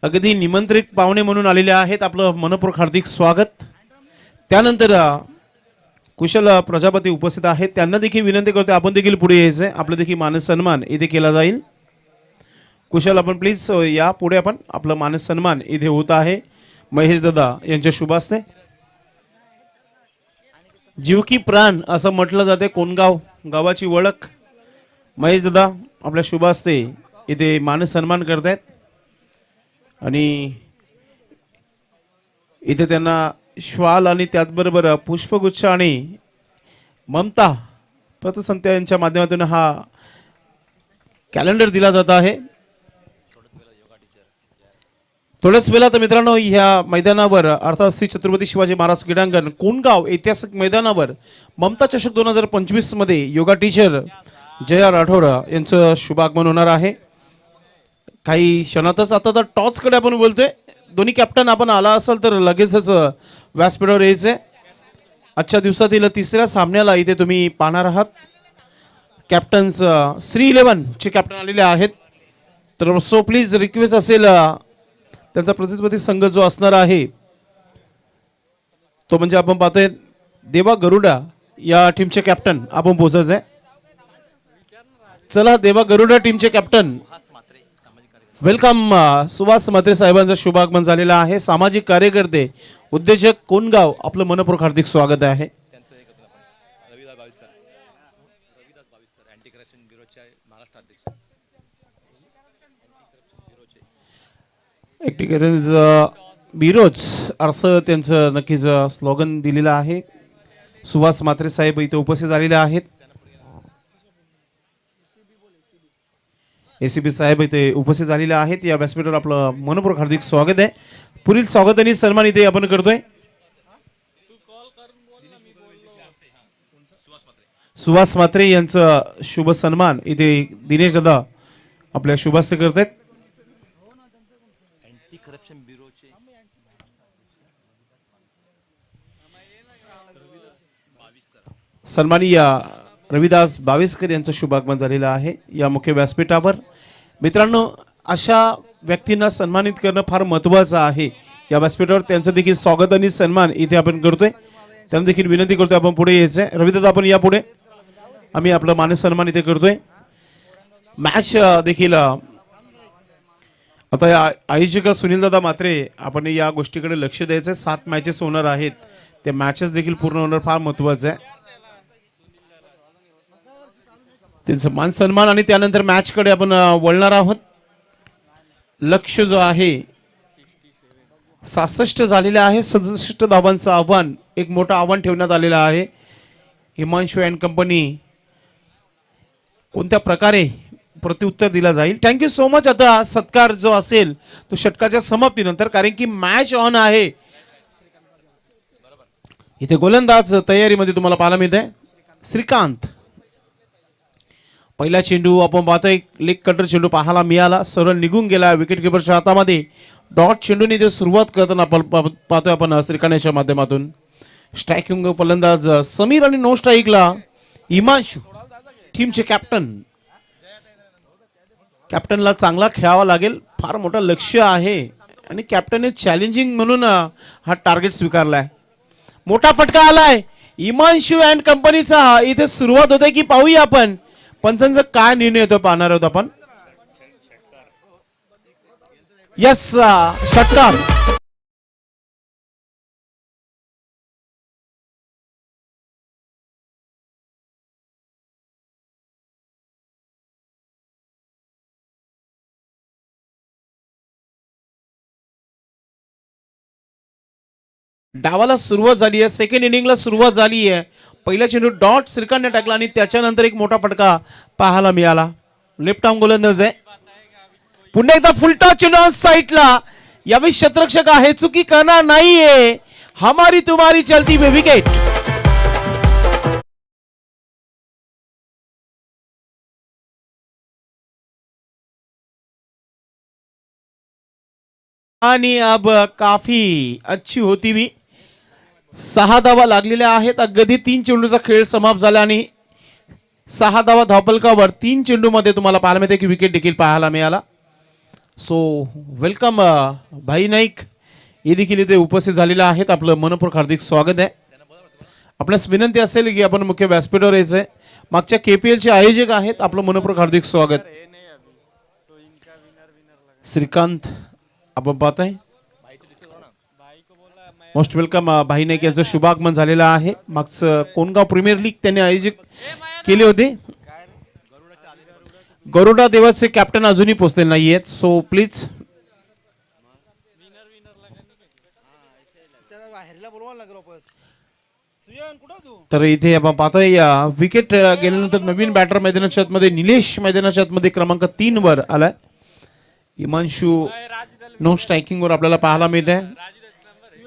अगदी निमंत्रित पाहुणे म्हणून आलेले आहेत. आपलं मनपूर्वक हार्दिक स्वागत. त्यानंतर कुशल प्रजापती उपस्थित आहेत. त्यांना देखील विनंती करतो आपण देखील पुढे यायचं. आपलं देखील मान सन्मान इथे केला जाईल. कुशल आपण प्लीज या पुढे. आपण आपलं मान सन्मान इथे होत आहे महेश दादा यांच्या शुभास्ते. जीव की प्राण असं म्हटलं जाते कोणगाव गावाची ओळख. महेश दादा आपल्या शुभास्ते इथे मान सन्मान करतायत. आणि इथे त्यांना श्वाल आणि त्याचबरोबर पुष्पगुच्छ आणि ममता पतसंत्या यांच्या माध्यमातून हा कॅलेंडर दिला जात आहे. थोड्याच वेळात मित्रांनो ह्या मैदानावर अर्थात श्री छत्रपती शिवाजी महाराज क्रीडांगण कोणगाव ऐतिहासिक मैदानावर ममता चषक 2025 मध्ये योगा टीचर जया राठोड यांचं शुभागमन होणार आहे. काही क्षणातच. आता तर टॉसकडे आपण बोलतोय. दोन्ही कॅप्टन आपण आला असाल तर लगेचच व्यासपीठावर यायचे. आजच्या दिवसातील तिसऱ्या सामन्याला इथे तुम्ही पाहणार आहात. कॅप्टन्स श्री 11 चे कॅप्टन आलेले आहेत. तर सो प्लीज रिक्वेस्ट असेल त्यांचा प्रतिस्पर्धी संघ जो असणार आहे तो म्हणजे आपण पाहतोय देवा गरुडा या टीमचे कॅप्टन आपण पोहोचायचं आहे. चला देवा गरुडा टीमचे कॅप्टन वेलकम. सुभाष म्हात्रे साहेबांचं शुभागमन झालेलं आहे. सामाजिक कार्यकर्ते उद्योजक कोणगाव आपलं मनपूर्वक हार्दिक स्वागत आहे. बिरोज असं त्यांचं नक्कीच स्लोगन दिलेलं आहे. सुभाष म्हात्रे साहेब इथे उपस्थित झालेले आहेत. ACB साहेब इथे उपस्थित झालेले आहेत. या व्यासपीठावर आपलं मनपूर्वक हार्दिक स्वागत आहे. पुढील स्वागत आणि सन्मान इथे आपण करतोय. सुभाष म्हात्रे यांचं शुभ सन्मान इथे दिनेश दादा आपल्या शुभास्ते करतायत. सन्माननीय रविदास बावेस्कर यांचं शुभागमन झालेलं आहे या मुख्य व्यासपीठावर. मित्रांनो, अशा व्यक्तींना सन्मानित करणं फार महत्त्वाचं आहे. या व्यासपीठावर त्यांचं देखील स्वागत आणि सन्मान इथे आपण करतोय. त्यांना देखील विनंती करतोय आपण पुढे यायचं आहे. रविदास, आपण या पुढे. आम्ही आपला मान सन्मान इथे करतोय. मॅच देखील आता या आयोजक सुनीलदादा मात्रे आपण या गोष्टीकडे लक्ष द्यायचं. 7 मॅचेस होणार आहेत. ते मॅचेस देखील पूर्ण होणं फार महत्त्वाचं आहे. त्यांचं मान सन्मान आणि त्यानंतर मॅचकडे आपण वळणार आहोत. लक्ष जो आहे 66 झालेलं आहे. 67 धावांचं आव्हान, एक मोठं आव्हान ठेवण्यात आलेलं आहे. हिमांशू अँड कंपनी कोणत्या प्रकारे प्रत्युत्तर दिला जाईल. Thank you so much. आता सत्कार जो असेल तो षटकाच्या समाप्तीनंतर, कारण की मॅच ऑन आहे. इथे गोलंदाज तयारीमध्ये तुम्हाला पाहायला मिळत आहे. श्रीकांत, पहिला चेंडू आपण पाहतोय, लेग कटर चेंडू पाहायला मिळाला, सरळ निघून गेला विकेट किपरच्या हातामध्ये. डॉट चेंडूने इथे सुरुवात करताना पाहतोय आपण श्रीकांतच्या माध्यमातून. स्ट्रायकिंग फलंदाज समीर आणि नो स्ट्राईकला हिमांशू, टीमचे कॅप्टनला चांगला खेळावा लागेल. फार मोठं लक्ष आहे आणि कॅप्टनने चॅलेंजिंग म्हणून हा टार्गेट स्वीकारलाय. मोठा फटका आलाय हिमांशू अँड कंपनीचा. इथे सुरुवात होते की पाहूया आपण पंचांचा काय निर्णय येतो, पाहणार आहोत आपण. यस, षटकार. डावाला सुरुवात झाली आहे. सेकंड इनिंगला सुरुवात झाली आहे. पहिला चेंडू डॉट श्रीकांतने टाकला आणि त्याच्यानंतर एक मोठा फटका पाहायला मिळाला. लेफ्ट आर्म गोलंदाज आहे. पुन्हा एकदा फुलटा चेंडू साईडला. यावेळी क्षेत्ररक्षक आहे, चुकी करणार नाहीये. हमारी तुम्हारी चलती में विकेट. आणि अब काफी अच्छी होती भी. 6 धावा लागलेल्या आहेत. अगदी 3 चेंडूचा खेळ समाप्त झाला आणि 6 धावा धावफलकावर 3 चेंडूमध्ये तुम्हाला पाहायला मिळते की विकेट देखील पाहायला मिळाला. सो वेलकम भाई नाईक, हे देखील इथे उपस्थित झालेले आहेत. आपलं मनपूर्वक हार्दिक स्वागत आहे. आपल्यास विनंती असेल की आपण मुख्य व्यासपीठावर यायचंय. मागच्या KPL चे आयोजक आहेत. आपलं मनपूर्वक हार्दिक स्वागत. श्रीकांत आपण पाहताय. मोस्ट वेलकम भाई नाईक यांचं शुभागमन झालेलं आहे. मागचं कोणगाव प्रीमियर लीग त्यांनी आयोजित केले होते. गरुडा देवाचे कॅप्टन अजूनही पोहोचलेले नाही आहेत. सो प्लीज तर इथे आपण पाहतोय विकेट गेल्यानंतर नवीन बॅटर मैदानाच्या आतमध्ये निलेश मैदानाच्या आतमध्ये क्रमांक 3 वर आलाय. हिमांशू नो स्ट्रायकिंग वर आपल्याला पाहायला मिळत आहे.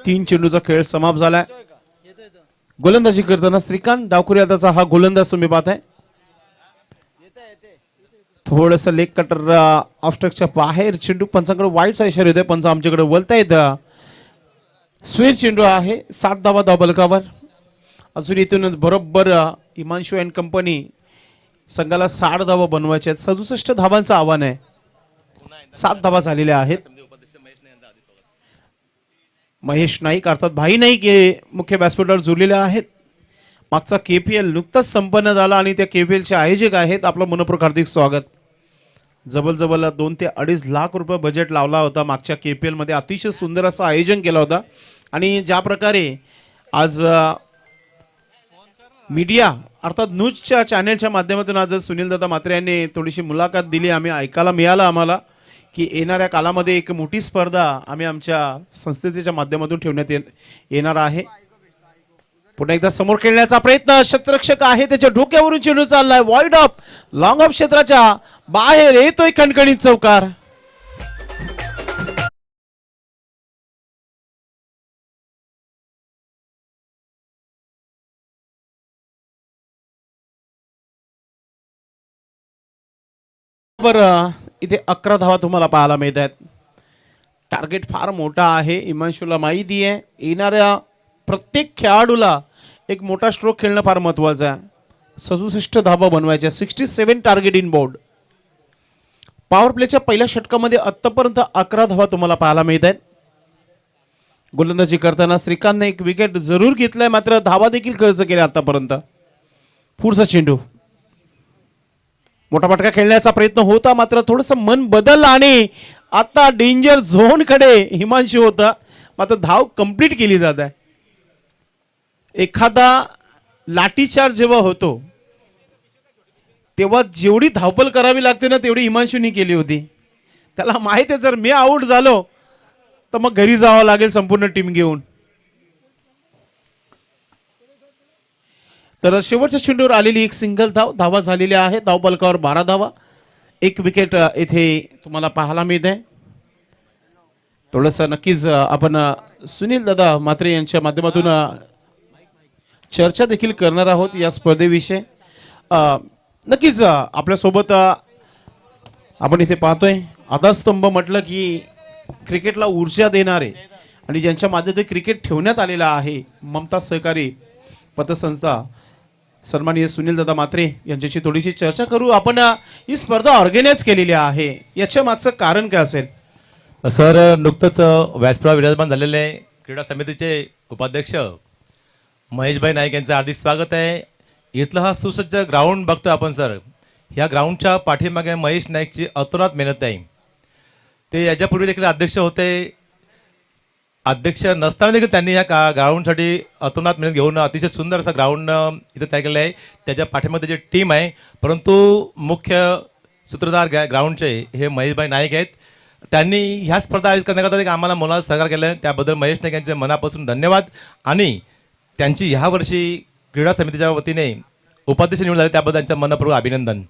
3 चेंडूचा खेळ समाप्त झालाय. गोलंदाजी करताना श्रीकांत डावखुरी हाताचा हा गोलंदाज तुम्ही पाहताय. थोडस लेग कटर ऑफ स्ट्राइकच्या बाहेर चेंडू. पंचांकडे वाईटचा इशारा येतोय. पंच आमच्याकडे वळतायत. स्वीर चेंडू आहे. 7 धावा धावफलकावर. अजून इथूनच बरोबर हिमांशू अँड कंपनी संघाला 60 धावा बनवायच्या आहेत. 67 धावांचं आव्हान आहे. 7 धावा झालेल्या आहेत. महेश नाईक अर्थात भाई नाईक हे मुख्य व्यासपीठावर जुळलेले आहेत. मागचा KPL नुकताच संपन्न झाला आणि त्या KPL चे आयोजक आहेत. आपलं मनपूर्वक हार्दिक स्वागत. जवळ 2 ते 2.5 लाख रुपये बजेट लावला होता मागच्या KPL मध्ये. अतिशय सुंदर असं आयोजन केलं होतं. आणि ज्या प्रकारे आज मीडिया अर्थात न्यूजच्या चॅनेलच्या माध्यमातून आज सुनीलदादा मात्रे यांनी थोडीशी मुलाखत दिली. आम्ही ऐकायला मिळालं आम्हाला की येणाऱ्या कालामध्ये एक मोठी स्पर्धा आम्ही आमच्या संस्थेच्या माध्यमातून ठेवण्यात येणार आहे. पुन्हा एकदा समोर खेळण्याचा प्रयत्न. क्षेत्ररक्षक आहे, त्याच्या डोक्यावरून चेंडू चाललाय. वाईड ऑफ, लॉंग ऑफ क्षेत्राच्या बाहेर येतोय खणखणीत चौकार. बरं, इथे 11 धावा तुम्हाला पाहायला मिळत आहेत. टार्गेट फार मोठा आहे. हिमांशूला माहिती आहे येणाऱ्या प्रत्येक खेळाडूला एक मोठा स्ट्रोक खेळणं फार महत्त्वाचं आहे. 67 धावा बनवायच्या, 67 टार्गेट इन बोर्ड. पॉवर प्लेच्या पहिल्या षटकामध्ये आत्तापर्यंत 11 धावा तुम्हाला पाहायला मिळत आहेत. गोलंदाजी करताना श्रीकांतने एक विकेट जरूर घेतलाय, मात्र धावा देखील खर्च केल्या आतापर्यंत. पुढचा चेंडू, मोठा फटका खेळण्याचा प्रयत्न होता, मात्र थोडंसं मन बदललं आणि आता डेंजर झोन कडे हिमांशू होता, मात्र धाव कंप्लीट केली जात आहे. एखादा लाठीचार्ज जेव्हा होतो तेव्हा जेवढी धावपल करावी लागते ना तेवढी हिमांशूनी केली होती. त्याला माहिती आहे जर मी आऊट झालो तर मग घरी जावं लागेल संपूर्ण टीम घेऊन. तर शेवटच्या चेंडूवर आलेली एक सिंगल धाव, धावा झालेल्या आहेत. धावपलकावर 12 धावा, एक विकेट इथे तुम्हाला पाहायला मिळत आहे. थोडंसं नक्कीच आपण सुनील दादा म्हात्रे यांच्या माध्यमातून चर्चा देखील करणार आहोत या स्पर्धेविषयी. नक्कीच आपल्यासोबत आपण इथे पाहतोय आधारस्तंभ म्हटलं की क्रिकेटला ऊर्जा देणारे आणि ज्यांच्या माध्यमातून क्रिकेट ठेवण्यात आलेला आहे, ममता सहकारी पतसंस्था, सन्माननीय सुनील दादा म्हात्रे यांच्याशी थोडीशी चर्चा करू. आपण ही स्पर्धा ऑर्गनाईज केलेली आहे, याच्या मागचं कारण काय असेल? सर, नुकतंच व्यासपीठावर विराजमान झालेले क्रीडा समितीचे उपाध्यक्ष महेशभाई नाईक यांचं हार्दिक स्वागत आहे. इथला हा सुसज्ज ग्राउंड बघतो आपण सर, ह्या ग्राउंडच्या पाठीमागे महेश नाईकची अतोनात मेहनत आहे. ते याच्यापूर्वी देखील अध्यक्ष होते, अध्यक्ष नसताना देखील त्यांनी या ग्राउंडसाठी अतोनात मेहनत घेऊन अतिशय सुंदर असा ग्राउंड इथं तयार केलं आहे. त्याच्या पाठीमध्ये जी टीम आहे, परंतु मुख्य सूत्रधार ग्राउंडचे हे महेशभाई नाईक आहेत. त्यांनी ह्या स्पर्धा आयोजित करण्याकरता एक आम्हाला मोलाचं सहकार्य केलं, त्याबद्दल महेश नाईक यांचे मनापासून धन्यवाद. आणि त्यांची ह्या वर्षी क्रीडा समितीच्या वतीने उपाध्यक्ष निवड झाली, त्याबद्दल त्यांचं मनपूर्वक अभिनंदन.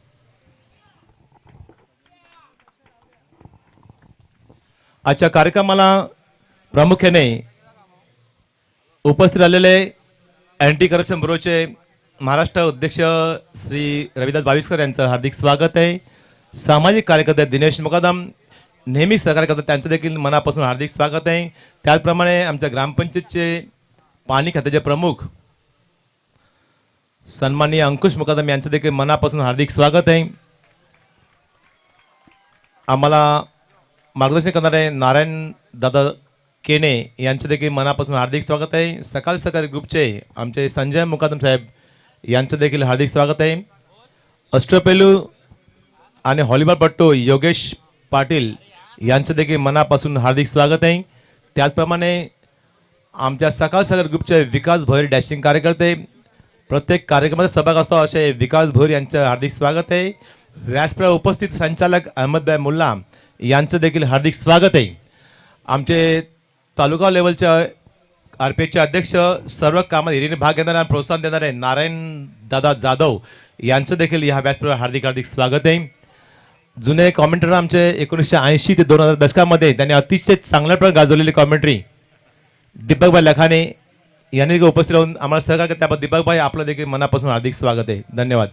आजच्या कार्यक्रमाला प्रामुख्याने उपस्थित राहिलेले अँटी करप्शन ब्युरोचे महाराष्ट्र अध्यक्ष श्री रविदास बाविस्कर यांचं हार्दिक स्वागत आहे. सामाजिक कार्यकर्ते दिनेश मुकादम नेहमी सहकार्य करतात, त्यांचं देखील मनापासून हार्दिक स्वागत आहे. त्याचप्रमाणे आमच्या ग्रामपंचायतचे पाणी खात्याचे प्रमुख सन्माननीय अंकुश मुकादम यांचं देखील मनापासून हार्दिक स्वागत आहे. आम्हाला मार्गदर्शन करणारे नारायण दादा केने यांचं देखील मनापासून हार्दिक स्वागत आहे. सकाळ सहकारी ग्रुपचे आमचे संजय मुकादम साहेब यांचं देखील हार्दिक स्वागत आहे. अष्टपेलू आणि हॉलीबॉलपट्टू योगेश पाटील यांचं देखील मनापासून हार्दिक स्वागत आहे. त्याचप्रमाणे आमच्या सकाळ सहकारी ग्रुपचे विकास भोईर डॅशिंग कार्यकर्ते, प्रत्येक कार्यक्रमात सहभाग असतो असे विकास भोईर यांचं हार्दिक स्वागत आहे. व्यासपीठावर उपस्थित संचालक अहमदभाई मुल्ला यांचं देखील हार्दिक स्वागत आहे. आमचे तालुका लेवलचे आरपीएचचे अध्यक्ष, सर्व कामात हिरीने भाग घेणारे आणि प्रोत्साहन देणारे नारायण दादा जाधव यांचं देखील ह्या व्यासपीठावर हार्दिक हार्दिक स्वागत आहे. जुने कॉमेंटर आमचे 1980 ते 2000 दशकामध्ये त्यांनी अतिशय चांगल्या प्रकारे गाजवलेली कॉमेंट्री दीपकभाई लखाने यांनी देखील उपस्थित राहून आम्हाला सहकार्य केलं, त्याबद्दल दीपकभाई आपलं देखील मनापासून हार्दिक स्वागत आहे. धन्यवाद.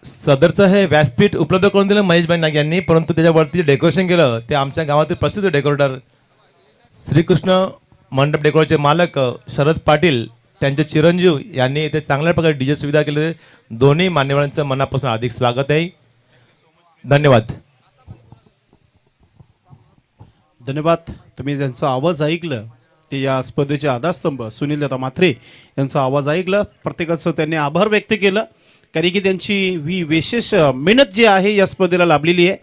सदरचं हे व्यासपीठ उपलब्ध करून दिलं महेशभाई नाईक यांनी, परंतु त्याच्यावरती डेकोरेशन केलं ते आमच्या गावातील प्रसिद्ध डेकोरेटर श्रीकृष्ण मंडप डेकोरेटरचे मालक शरद पाटील, त्यांचे चिरंजीव यांनी इथे चांगल्या प्रकारे डीजे सुविधा केली. दोन्ही मान्यवरांचं मनापासून हार्दिक स्वागत आहे. धन्यवाद. धन्यवाद. तुम्ही ज्यांचा आवाज ऐकलं ते या स्पर्धेचे आधारस्तंभ सुनील दादा म्हात्रे यांचा आवाज ऐकलं. प्रत्येकाचं त्यांनी आभार व्यक्त केलं, कारण की त्यांची ही विशेष मेहनत जी आहे या स्पर्धेला लाभलेली आहे.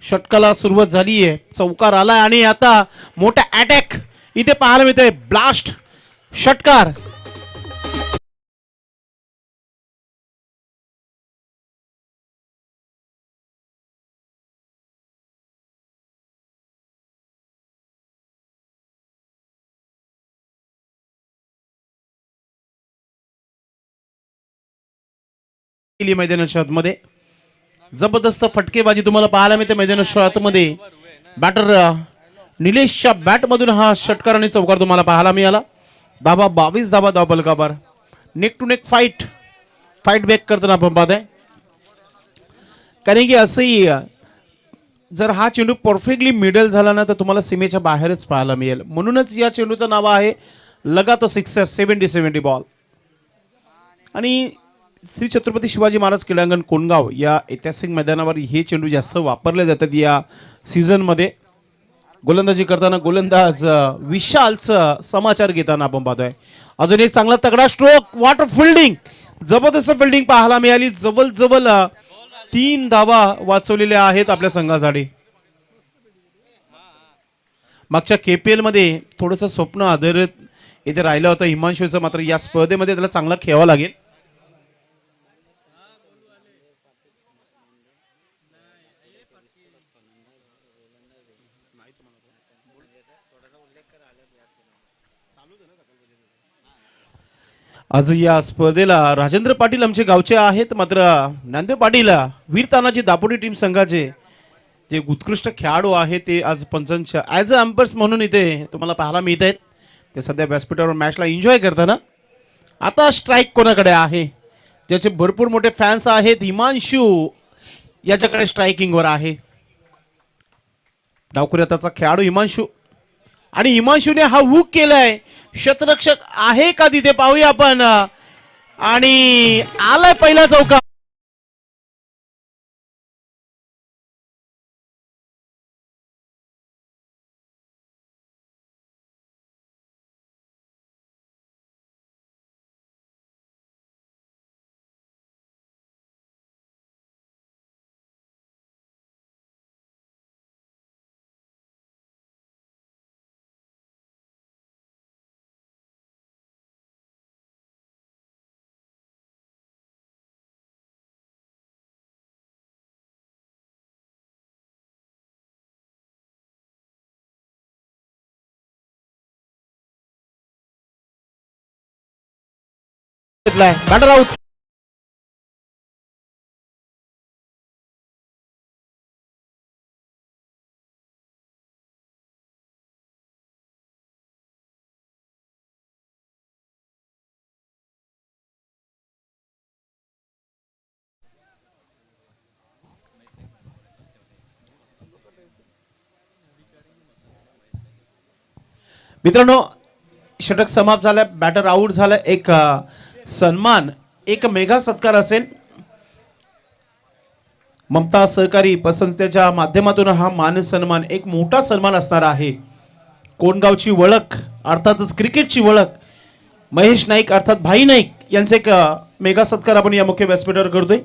षटकाला सुरुवात झाली आहे, चौकार आलाय आणि आता मोठा अटॅक इथे पाहायला मिळतोय. ब्लास्ट षटकार, मैदानाच्या आतमध्ये जबरदस्त फटकेबाजी तुम्हाला पाहायला मिळते. मैदानाच्या आतमध्ये बॅटर निलेशच्या बॅट मधून हा षटकार आणि चौकार तुम्हाला पाहायला मिळाला. 22 धावा धावपलकावर. Neck to neck fight back करताना आपण पाहतोय, कारण की असंही जर हा चेंडू परफेक्टली मिडल झाला ना तर तुम्हाला सीमेच्या बाहेरच पाहायला मिळेल. म्हणूनच या चेंडूचं नाव आहे लगा तो सिक्सर 70-70 बॉल. आणि श्री छत्रपती शिवाजी महाराज क्रीडांगण कोंडगाव या ऐतिहासिक मैदानावर हे चेंडू जास्त वापरले जातात या सीझनमध्ये. गोलंदाजी करताना गोलंदाज विशालचं समाचार घेताना आपण पाहतोय. अजून एक चांगला तगडा स्ट्रोक, वॉटर फिल्डिंग, जबरदस्त फिल्डिंग पाहायला मिळाली. जवळ 3 धावा वाचवलेल्या आहेत आपल्या संघासाठी. मागच्या KPL मध्ये थोडंसं स्वप्न आधारित इथे राहिलं होतं हिमांशूचं, मात्र या स्पर्धेमध्ये त्याला चांगला खेळावा लागेल. आज या स्पर्धेला राजेंद्र पाटील आमचे गावचे आहेत, मात्र नांदेड पाटील वीर तानाजी दापोडी टीम संघाचे जे उत्कृष्ट खेळाडू आहेत ते आज पंचांच्या ॲज अ अँपर्स म्हणून इथे तुम्हाला पाहायला मिळत आहेत. ते सध्या व्यासपीठावर मॅचला एन्जॉय करताना. आता स्ट्राईक कोणाकडे आहे, ज्याचे भरपूर मोठे फॅन्स आहेत, हिमांशू याच्याकडे स्ट्रायकिंगवर आहे. डावखुरी हाताचा खेळाडू हिमांशू, आणि हिमांशूने हा हुक केलाय. शतरक्षक आहे का तिथे पाहूया आपण. आणि आलाय पहिला चौका. Batter out. मित्रांनो, षटक समाप्त झालं, बॅटर आउट झालं. एक सन्मान, एक मेघा सत्कार असेल. ममता सहकारी पसंतीच्या माध्यमातून हा मान सन्मान एक मोठा सन्मान असणार आहे. कोंडगावची ओळख अर्थातच क्रिकेटची ओळख महेश नाईक अर्थात भाई नाईक यांचे एक मेघा सत्कार आपण या मुख्य व्यासपीठावर करतोय.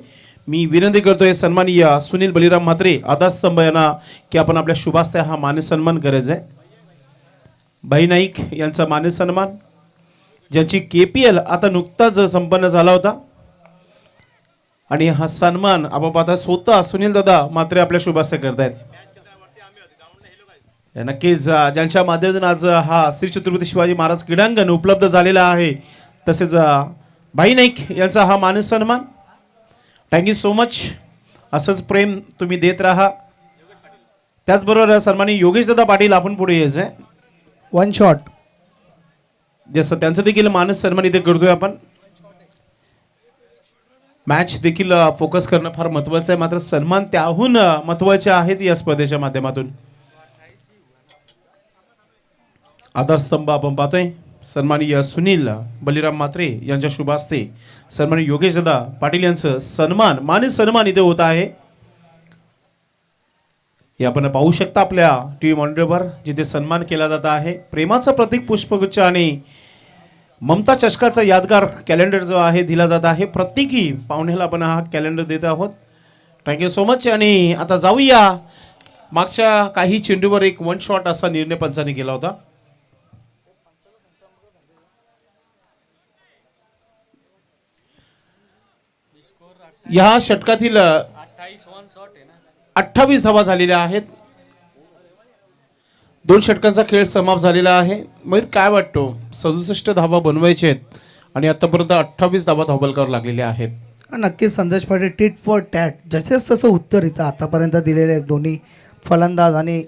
मी विनंती करतोय सन्माननीय सुनील बलिराम म्हात्रे आधारस्तंभ यांना की आपण आपल्या शुभास्ते हा मान सन्मान करायचा आहे. भाई नाईक यांचा मान सन्मान, ज्यांची KPL आता नुकताच संपन्न झाला होता, आणि हा सन्मान आपण पाहता स्वतः सुनील दादा म्हात्रे आपल्या शुभास्ते करतायत. नक्कीच ज्यांच्या माध्यमातून आज हा श्री छत्रपती शिवाजी महाराज क्रीडांगण उपलब्ध झालेला आहे, तसेच भाई नाईक यांचा हा मान सन्मान. Thank you so much. असंच प्रेम तुम्ही देत राहा. त्याचबरोबर सन्माननीय योगेश दादा पाटील आपण पुढे यायचंय. वन शॉट जसं त्यांचं देखील मानस सन्मान इथे करतोय आपण. मॅच देखील फोकस करणं फार महत्वाचं आहे, मात्र सन्मान त्याहून महत्वाचे आहेत या स्पर्धेच्या माध्यमातून. आधारस्तंभ आपण पाहतोय सन्माननीय सुनील बलिराम म्हात्रे यांच्या शुभास्ते सन्माननीय योगेश दादा पाटील यांचं सन्मान मानस सन्मान इथे होत आहे. हे आपण पाहू शकता आपल्या टीव्ही मॉनिटरवर, जिथे सन्मान केला जात आहे. प्रेमाचं प्रतीक पुष्पगुच्छ आणि ममता चषकाचा यादगार कॅलेंडर जो आहे दिला जात आहे. प्रत्येकी पाहुण्याला आपण हा कॅलेंडर देत आहोत. Thank you so much. आणि आता जाऊया, मागच्या काही चेंडूवर एक वन शॉट असा निर्णय पंचाने केला होता. या षटकातील 28 धावा झालेल्या आहेत. 2 षटकांचा खेळ समाप्त झालेला आहे. मयूर काय वाटतो, 67 धावा बनवायचे आहेत आणि आतापर्यंत 28 धावा धावबलकावर लागलेल्या आहेत. नक्कीच संदेश पाटील टिट फॉर टॅट जसेच तसं उत्तर इथं आतापर्यंत दिलेले आहेत दोन्ही फलंदाज, आणि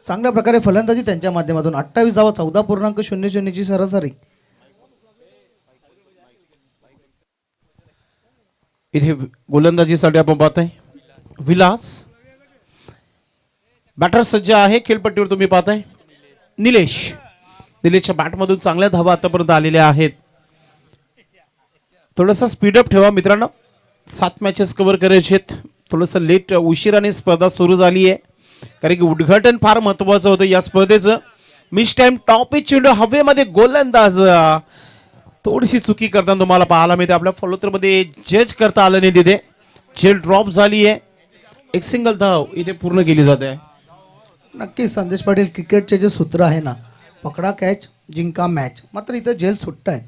चांगल्या प्रकारे फलंदाजी त्यांच्या माध्यमातून. 28 धावा 14.00 ची सरासरी. इथे गोलंदाजीसाठी आपण पाहतोय विलास. बॅटर सज्ज आहे, खेळपट्टीवर तुम्ही पाहताय निलेश. निलेशच्या बॅटमधून चांगल्या धावा आतापर्यंत आलेल्या आहेत. थोडासा स्पीडअप ठेवा मित्रांनो, 7 मॅचेस कव्हर करायचे आहेत. थोडंसं लेट उशिराने स्पर्धा सुरू झाली आहे, कारण की उद्घाटन फार महत्त्वाचं होतं या स्पर्धेचं. मिस टाइम टॉप चेंडू हवेमध्ये गोलंदाज थोडीशी चुकी करताना तुम्हाला पाहायला मिळते. आपल्या फॉलोथ्रोमध्ये जज करता आलं नाही तिथे, झेल ड्रॉप झाली आहे. एक सिंगल धाव इथे पूर्ण केली जाते. नक्की संदेश पाटील, क्रिकेटचे जे सूत्र आहे ना, पकडा कॅच जिंका मॅच, मात्र इथं जेल सुट्ट आहे.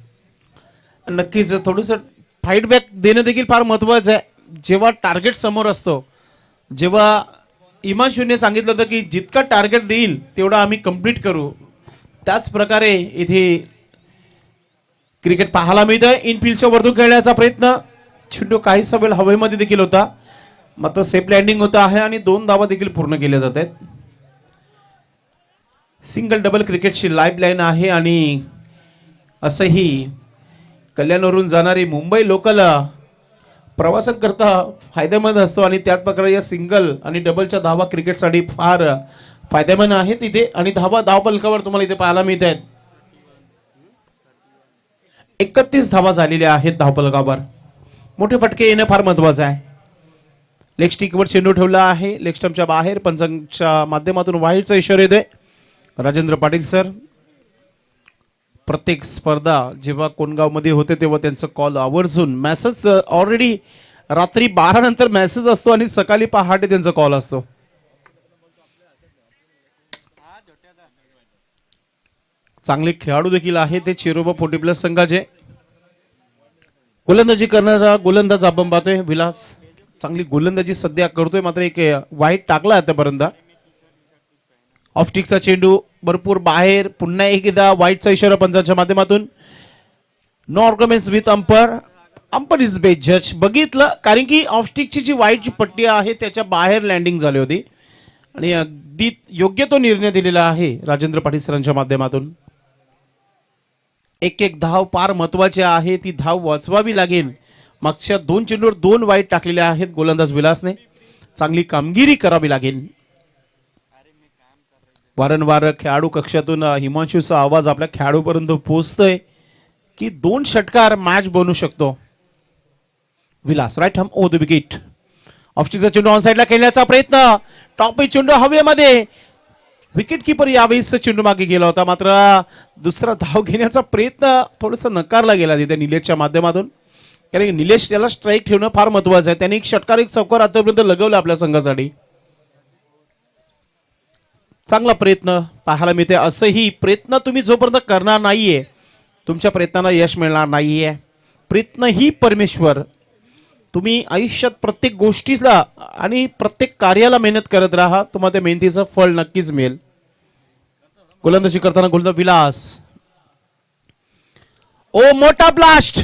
नक्कीच थोडंसं फाईट बॅक देणं देखील फार महत्त्वाचं आहे. जेव्हा टार्गेट समोर असतो, जेव्हा हिमांशूने सांगितलं होतं की जितका टार्गेट देईल तेवढा आम्ही कंप्लीट करू, त्याच प्रकारे इथे क्रिकेट पाहायला मिळतं. इनफिल्डच्या वरतून खेळण्याचा प्रयत्न, चेंडू काहीसा वेळ हवेमध्ये देखील होता, मात्र सेफ लँडिंग होत आहे आणि 2 धावा देखील पूर्ण केल्या जात आहेत. सिंगल डबल क्रिकेटची लाईफ लाईन आहे आणि असंही कल्याणवरून जाणारी मुंबई लोकल प्रवासांकरता फायदेमंद असतो आणि त्याच प्रकारे या सिंगल आणि डबलच्या धावा क्रिकेटसाठी फार फायदेमंद आहेत इथे. आणि धावा धावफलकावर तुम्हाला इथे पाहायला मिळत आहेत. 31 धावा झालेल्या आहेत धावफलकावर. मोठे फटके येणं फार महत्वाचं आहे. लेग स्टिकवर चेंडू ठेवला आहे, लेग स्टंपच्या बाहेर. पंचांच्या माध्यमातून वाईडचा इशारा येतोय. राजेंद्र पाटील सर, प्रत्येक स्पर्धा जेव्हा कोणगावमध्ये होते तेव्हा त्यांचं कॉल आवर्जून, मेसेज ऑलरेडी रात्री 12 नंतर मेसेज असतो आणि सकाळी पहाटे त्यांचा कॉल असतो. चांगले खेळाडू देखील आहे ते चिरोबा 40+ संघाचे. गोलंदाजी करणारा गोलंदाज आपण पाहतोय विलास, चांगली गोलंदाजी सध्या करतोय, मात्र एक वाईट टाकला आतापर्यंत. ऑफस्टिकचा चेंडू भरपूर बाहेर. पुन्हा एकदा वाईटचा इशारा पंचांच्या माध्यमातून. No arguments with umpire is best जज. बघितलं, कारण की ऑफस्टिकची जी वाईटची पट्टी आहे त्याच्या बाहेर लँडिंग झाली होती आणि अगदी योग्य तो निर्णय दिलेला आहे राजेंद्र पाटील सरांच्या माध्यमातून. एक धाव फार महत्वाची आहे, ती धाव वाचवावी लागेल. मागच्या 2 चेंडूवर 2 वाईट टाकलेल्या आहेत गोलंदाज विलासने. चांगली कामगिरी करावी लागेल. वारंवार खेळाडू कक्षातून हिमांशूचा आवाज आपल्या खेळाडूपर्यंत पोहोचतोय की 2 षटकार मॅच बनू शकतो. Vilas right arm over the wicket. ऑफस्टिकचा चेंडू ऑन साइडला खेळण्याचा प्रयत्न, टॉप चेंडू हवेमध्ये. विकेट किपर यावेळेस चेंडू मागे गेला होता, मात्र दुसरा धाव घेण्याचा प्रयत्न थोडासा नकारला गेला तिथे निलेशच्या माध्यमातून. कारण निलेश याला स्ट्राईक ठेवणं फार महत्वाचं आहे. त्यांनी 1 षटकार 1 चौकार आतापर्यंत लगवलं आपल्या संघासाठी. चांगला प्रयत्न पाहायला मिळते. असंही प्रयत्न तुम्ही जोपर्यंत करणार नाहीये, तुमच्या प्रयत्नांना यश मिळणार नाहीये. प्रयत्न ही परमेश्वर. तुम्ही आयुष्यात प्रत्येक गोष्टीला आणि प्रत्येक कार्याला मेहनत करत राहा, तुम्हाला त्या मेहनतीचं फळ नक्कीच मिळेल. गोलंदाजी करताना गोलंदाज विलास, ओ मोठा ब्लास्ट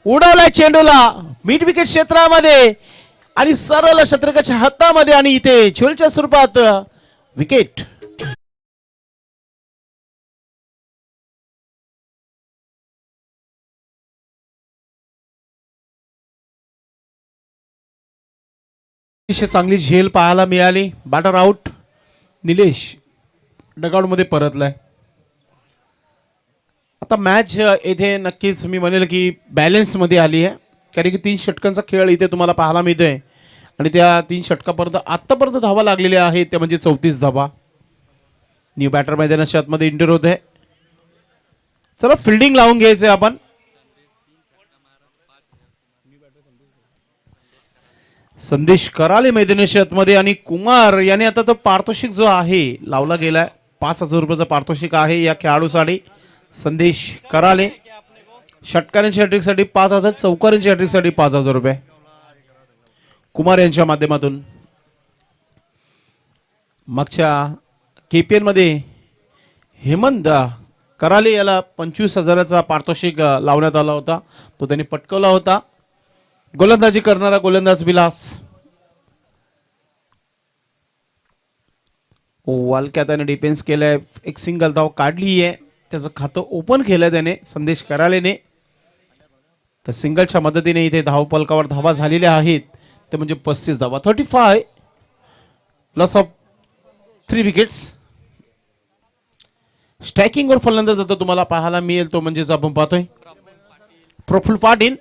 उडवलाय चेंडूला मिड विकेट क्षेत्रामध्ये आणि सरळ शत्रकाच्या हातामध्ये आणि इथे झोलच्या स्वरूपात विकेट. चांगली झेल पाहायला मिळाली. Batter out. निलेश डगआउट मध्ये परतलाय. आता मॅच इथे नक्कीच मी म्हणेल की बॅलन्स मध्ये आली आहे, कारण की 3 षटकांचा खेळ इथे तुम्हाला पाहायला मिळतोय आणि त्या 3 षटकापर्यंत आतापर्यंत धावा लागलेल्या आहेत त्या म्हणजे 34 धावा. न्यू बॅटर मैदानाच्या आतमध्ये इंटर होत आहे. चला फिल्डिंग लावून घ्यायचंय आपण. संदेश कराले मैदानाच्या आतमध्ये आणि कुमार याने आता तो पारितोषिक जो आहे लावला गेलाय. 5,000 रुपयाचा पारितोषिक आहे या खेळाडूसाठी. संदेश कराले षटकारांच्या हॅट्रिकसाठी 5,000, चौकारांच्या हॅट्रिकसाठी 5,000 रुपये कुमार यांच्या माध्यमातून. मागच्या KPL मध्ये हेमंत कराले याला 25,000चा पारितोषिक लावण्यात आला होता, तो त्यांनी पटकवला होता. गोलंदाजी करणारा गोलंदाज विलास. वालक्या त्याने डिफेन्स केलाय. 1 सिंगल धाव काढली आहे. त्याचं खातं ओपन केलंय त्याने संदेश करालेने. तर सिंगलच्या मदतीने इथे धावफलकावर धावा झालेल्या आहेत ते म्हणजे 35 धावा. 35 लॉस ऑफ 3 विकेट्स. स्ट्रायकिंगवर फलंदाज आता तुम्हाला पाहायला मिळेल तो म्हणजेच आपण पाहतोय प्रफुल्ल पाटील.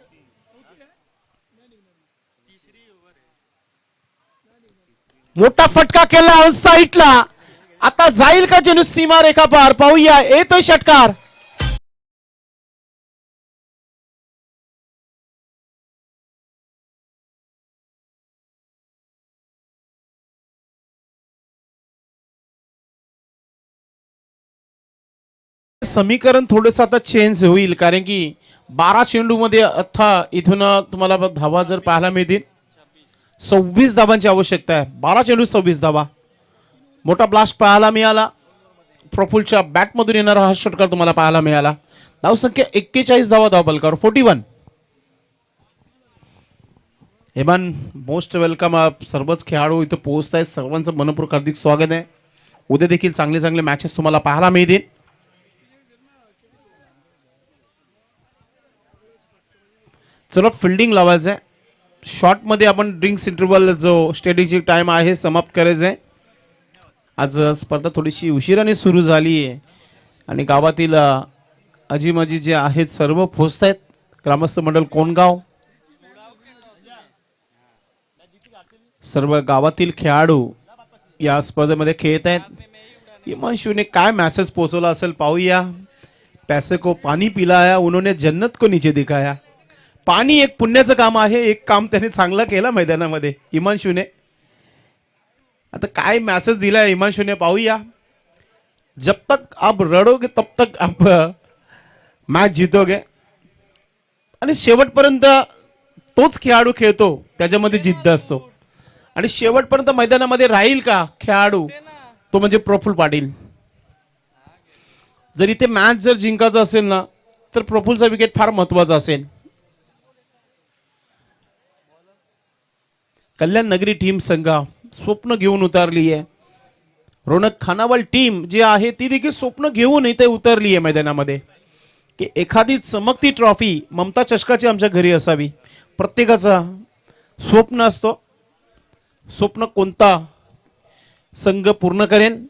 मोठा फटका केला ऑन साईडला. आता जाईल का चेंडू सीमारेखा पार? पाहूया, येतोय षटकार. समीकरण थोडंसं आता चेंज होईल कारण की 12 चेंडू मध्ये अथा इथून तुम्हाला धावा जर पाहायला मिळतील. 26 धावांची आवश्यकता आहे. 12 चेंडू 26 धावा. मोठा ब्लास्ट पाहायला मिळाला. प्रफुल्लच्या बॅटमधून येणारा हा षटकार तुम्हाला पाहायला मिळाला. धावसंख्या 41 धावा धावबलकावर 41. हेमन मोस्ट वेलकम. सर्वच खेळाडू इथं पोहोचत आहेत. सर्वांचं मनपूर्वक हार्दिक स्वागत आहे. उद्या देखील चांगले चांगले मॅचेस तुम्हाला पाहायला मिळतील. चला फिल्डिंग लावायचं आहे. शॉर्टमध्ये आपण ड्रिंक्स इंटरवल जो स्ट्रॅटेजिक टाइम आहे समाप्त करायचं आहे. आज स्पर्धा थोडीशी उशिराने सुरू झाली आहे आणि गावातील अजीमाजी जे आहेत सर्व पोहोचत आहेत. ग्रामस्थ मंडळ कोणगाव सर्व गावातील खेळाडू या स्पर्धेमध्ये खेळत आहेत. हिमांशूने काय मॅसेज पोहोचवला असेल पाहूया. पैसे को पाणी पिलाया उन्होंने जन्नत को नीचे दिखाया. पाणी एक पुण्याचं काम आहे. एक काम त्याने चांगलं केलं मैदानामध्ये हिमांशूने. आता काय मॅसेज दिलाय हिमांशूने पाहूया. जब तक आप रडोगे तब तक आप मॅच जीतोगे. आणि शेवटपर्यंत तोच खेळाडू खेळतो त्याच्यामध्ये जिद्द असतो आणि शेवटपर्यंत मैदानामध्ये राहील का खेळाडू तो म्हणजे प्रफुल्ल पाटील. जर इथे मॅच जर जिंकायचं असेल ना तर प्रफुल्लचा विकेट फार महत्वाचा असेल. कल्याण नगरी टीम संघा स्वप्न घेऊन उतरली आहे. रोनक खानावल टीम जी आहे ती देखील स्वप्न घेऊन इथे उतरली आहे मैदानामध्ये की एखादी चमकती ट्रॉफी ममता चषकाची आमच्या घरी असावी. प्रत्येकाचा स्वप्न असतो. स्वप्न कोणता संघ पूर्ण करेन.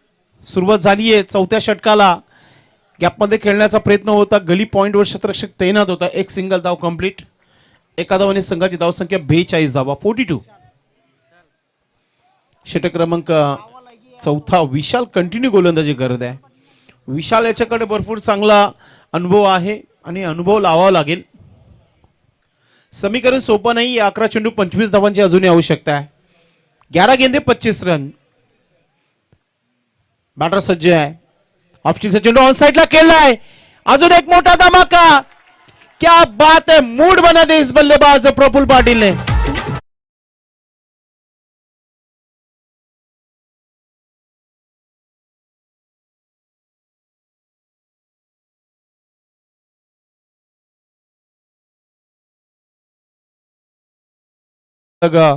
सुरुवात झाली आहे. चौथ्या षटकाला गॅपमध्ये खेळण्याचा प्रयत्न होता. गली पॉइंटवर क्षेत्ररक्षक तैनात होता. एक सिंगल धाव कंप्लीट. एका धावाने संघाची धावसंख्या 42 धावा 42. षटक क्रमांक चौथा विशाल कंटिन्यू गोलंदाजी करत आहे. विशाल याच्याकडे भरपूर चांगला अनुभव आहे आणि अनुभव लावावा लागेल. समीकरण सोपं नाही. 11 चेंडू 25 धावांची अजूनही आवश्यकता आहे. 11 गेंदे 25 रन. बॅटर सज्ज आहे. ऑफस्टिकचा चेंडू ऑन साइडला केलाय. अजून एक मोठा धमाका. क्या बात है. मूड बना दे इस बल्लेबाज प्रफुल्ल पाटील ने.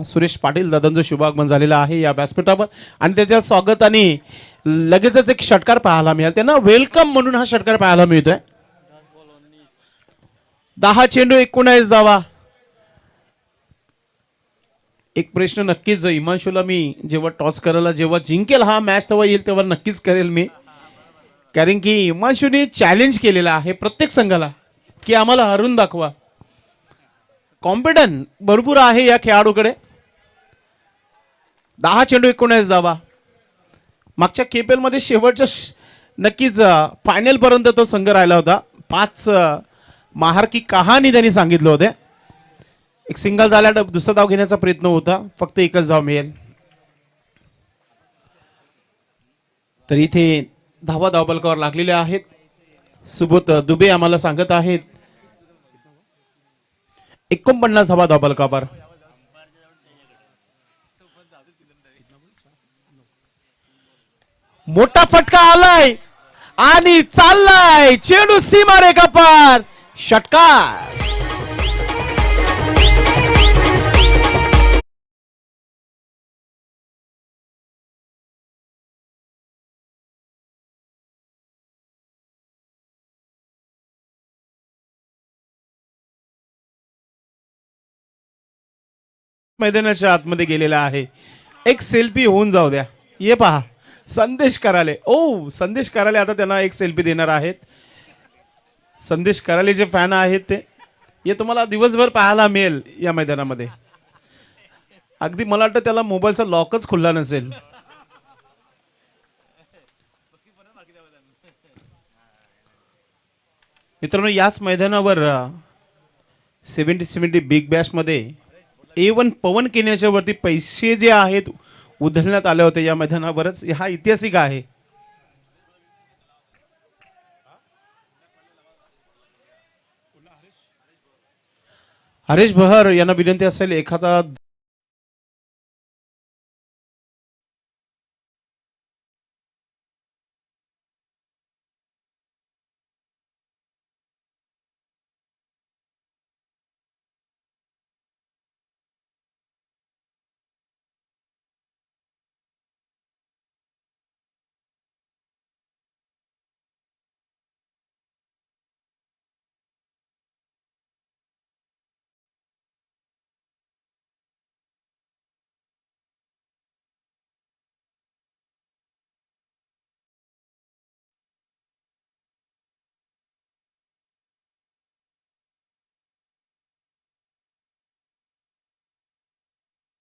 सुरेश पाटील दादांचं शुभागमन झालेलं आहे या व्यासपीठावर आणि त्याच्या स्वागताने लगेचच एक षटकार पाहायला मिळाला. त्यांना वेलकम म्हणून हा षटकार पाहायला मिळतोय. 10 चेंडू 19 धावा. एक प्रश्न नक्कीच हिमांशूला मी जेव्हा टॉस करायला जेव्हा जिंकेल हा मॅच तेव्हा येईल तेव्हा नक्कीच करेल मी. कारण की हिमांशूने चॅलेंज केलेला आहे प्रत्येक संघाला की आम्हाला हरून दाखवा. कॉन्फिडन्स भरपूर आहे या खेळाडूकडे. 10 चेंडू 19 धावा. मागच्या केपीएल मध्ये शेवटच्या नक्कीच फायनल पर्यंत तो संघ राहिला होता. 5 महार की कहाणी त्यांनी सांगितलं होते. एक सिंगल झाला. दुसरा धाव घेण्याचा प्रयत्न होता. फक्त एकच धाव मिळेल. तर इथे धावा धावबलकावर लागलेल्या आहेत. सुबोध दुबे आम्हाला सांगत आहेत 49 धावा धावबलकावर. मोठा फटका आलाय आणि चाललाय चेंडू सीमारेखा पार. षटकार. मैदानाच्या आतमध्ये गेलेला आहे. एक सेल्फी होऊन जाऊ द्या. ये पहा संदेश कराले. ओ संदेश कराले आता त्यांना एक सेल्फी देणार आहेत. संदेश कराले जे फॅन आहेत ते हे तुम्हाला दिवसभर पाहायला मिळेल या मैदानामध्ये. अगदी मला वाटतं त्याला मोबाईलचा लॉकच खुल्ला नसेल. मित्रांनो याच मैदानावर 70 बिग बॅश मध्ये A1 पवन केन्याच्या वरती पैसे जे आहेत उधळण्यात आले होते या मैदानावरच. हा ऐतिहासिक आहे. हरेश बहर यांना विनंती असेल एखादा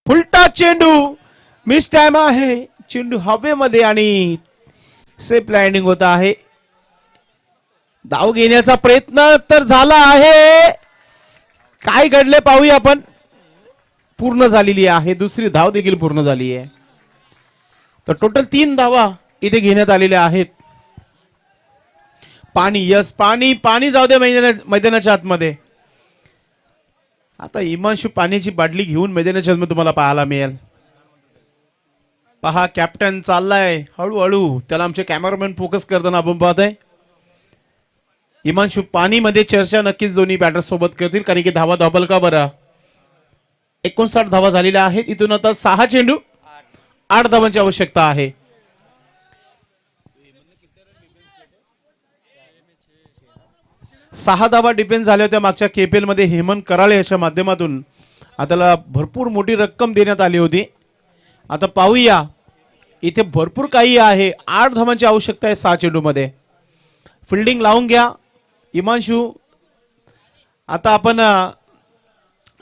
फुलटा चेंडू मिस टाइम आहे. चेंडू हवेमध्ये आणि सेफ लँडिंग होत आहे. धाव घेण्याचा प्रयत्न तर झाला आहे. काय घडले पाहूया आपण. पूर्ण झालेली आहे. दुसरी धाव देखील पूर्ण झाली आहे. तर टोटल 3 धावा इथे घेण्यात आलेल्या आहेत. पाणी यस पाणी पाणी जाऊ दे मैदानाच्या आतमध्ये. आता इमांशू पाण्याची बाटली घेऊन मैदानाच्या आतमध्ये तुम्हाला पाहायला मिळेल. पहा कॅप्टन चाललाय हळूहळू. त्याला आमचे कॅमेरामॅन फोकस करताना आपण पाहतोय. इमांशू पाणीमध्ये चर्चा नक्कीच दोन्ही बॅटर सोबत करतील कारण की धावा धावपलकावर 59 धावा झालेल्या आहेत. इथून आता 6 चेंडू 8 धावांची आवश्यकता आहे. सहा धावा डिफेन्स झाल्या होत्या मागच्या KPL मध्ये हेमंत कराळे याच्या माध्यमातून. आता भरपूर मोठी रक्कम देण्यात आली होती. आता पाहूया इथे भरपूर काही आहे. 8 धावांची आवश्यकता आहे 6 चेंडू मध्ये. फिल्डिंग लावून घ्या इमांशू. आता आपण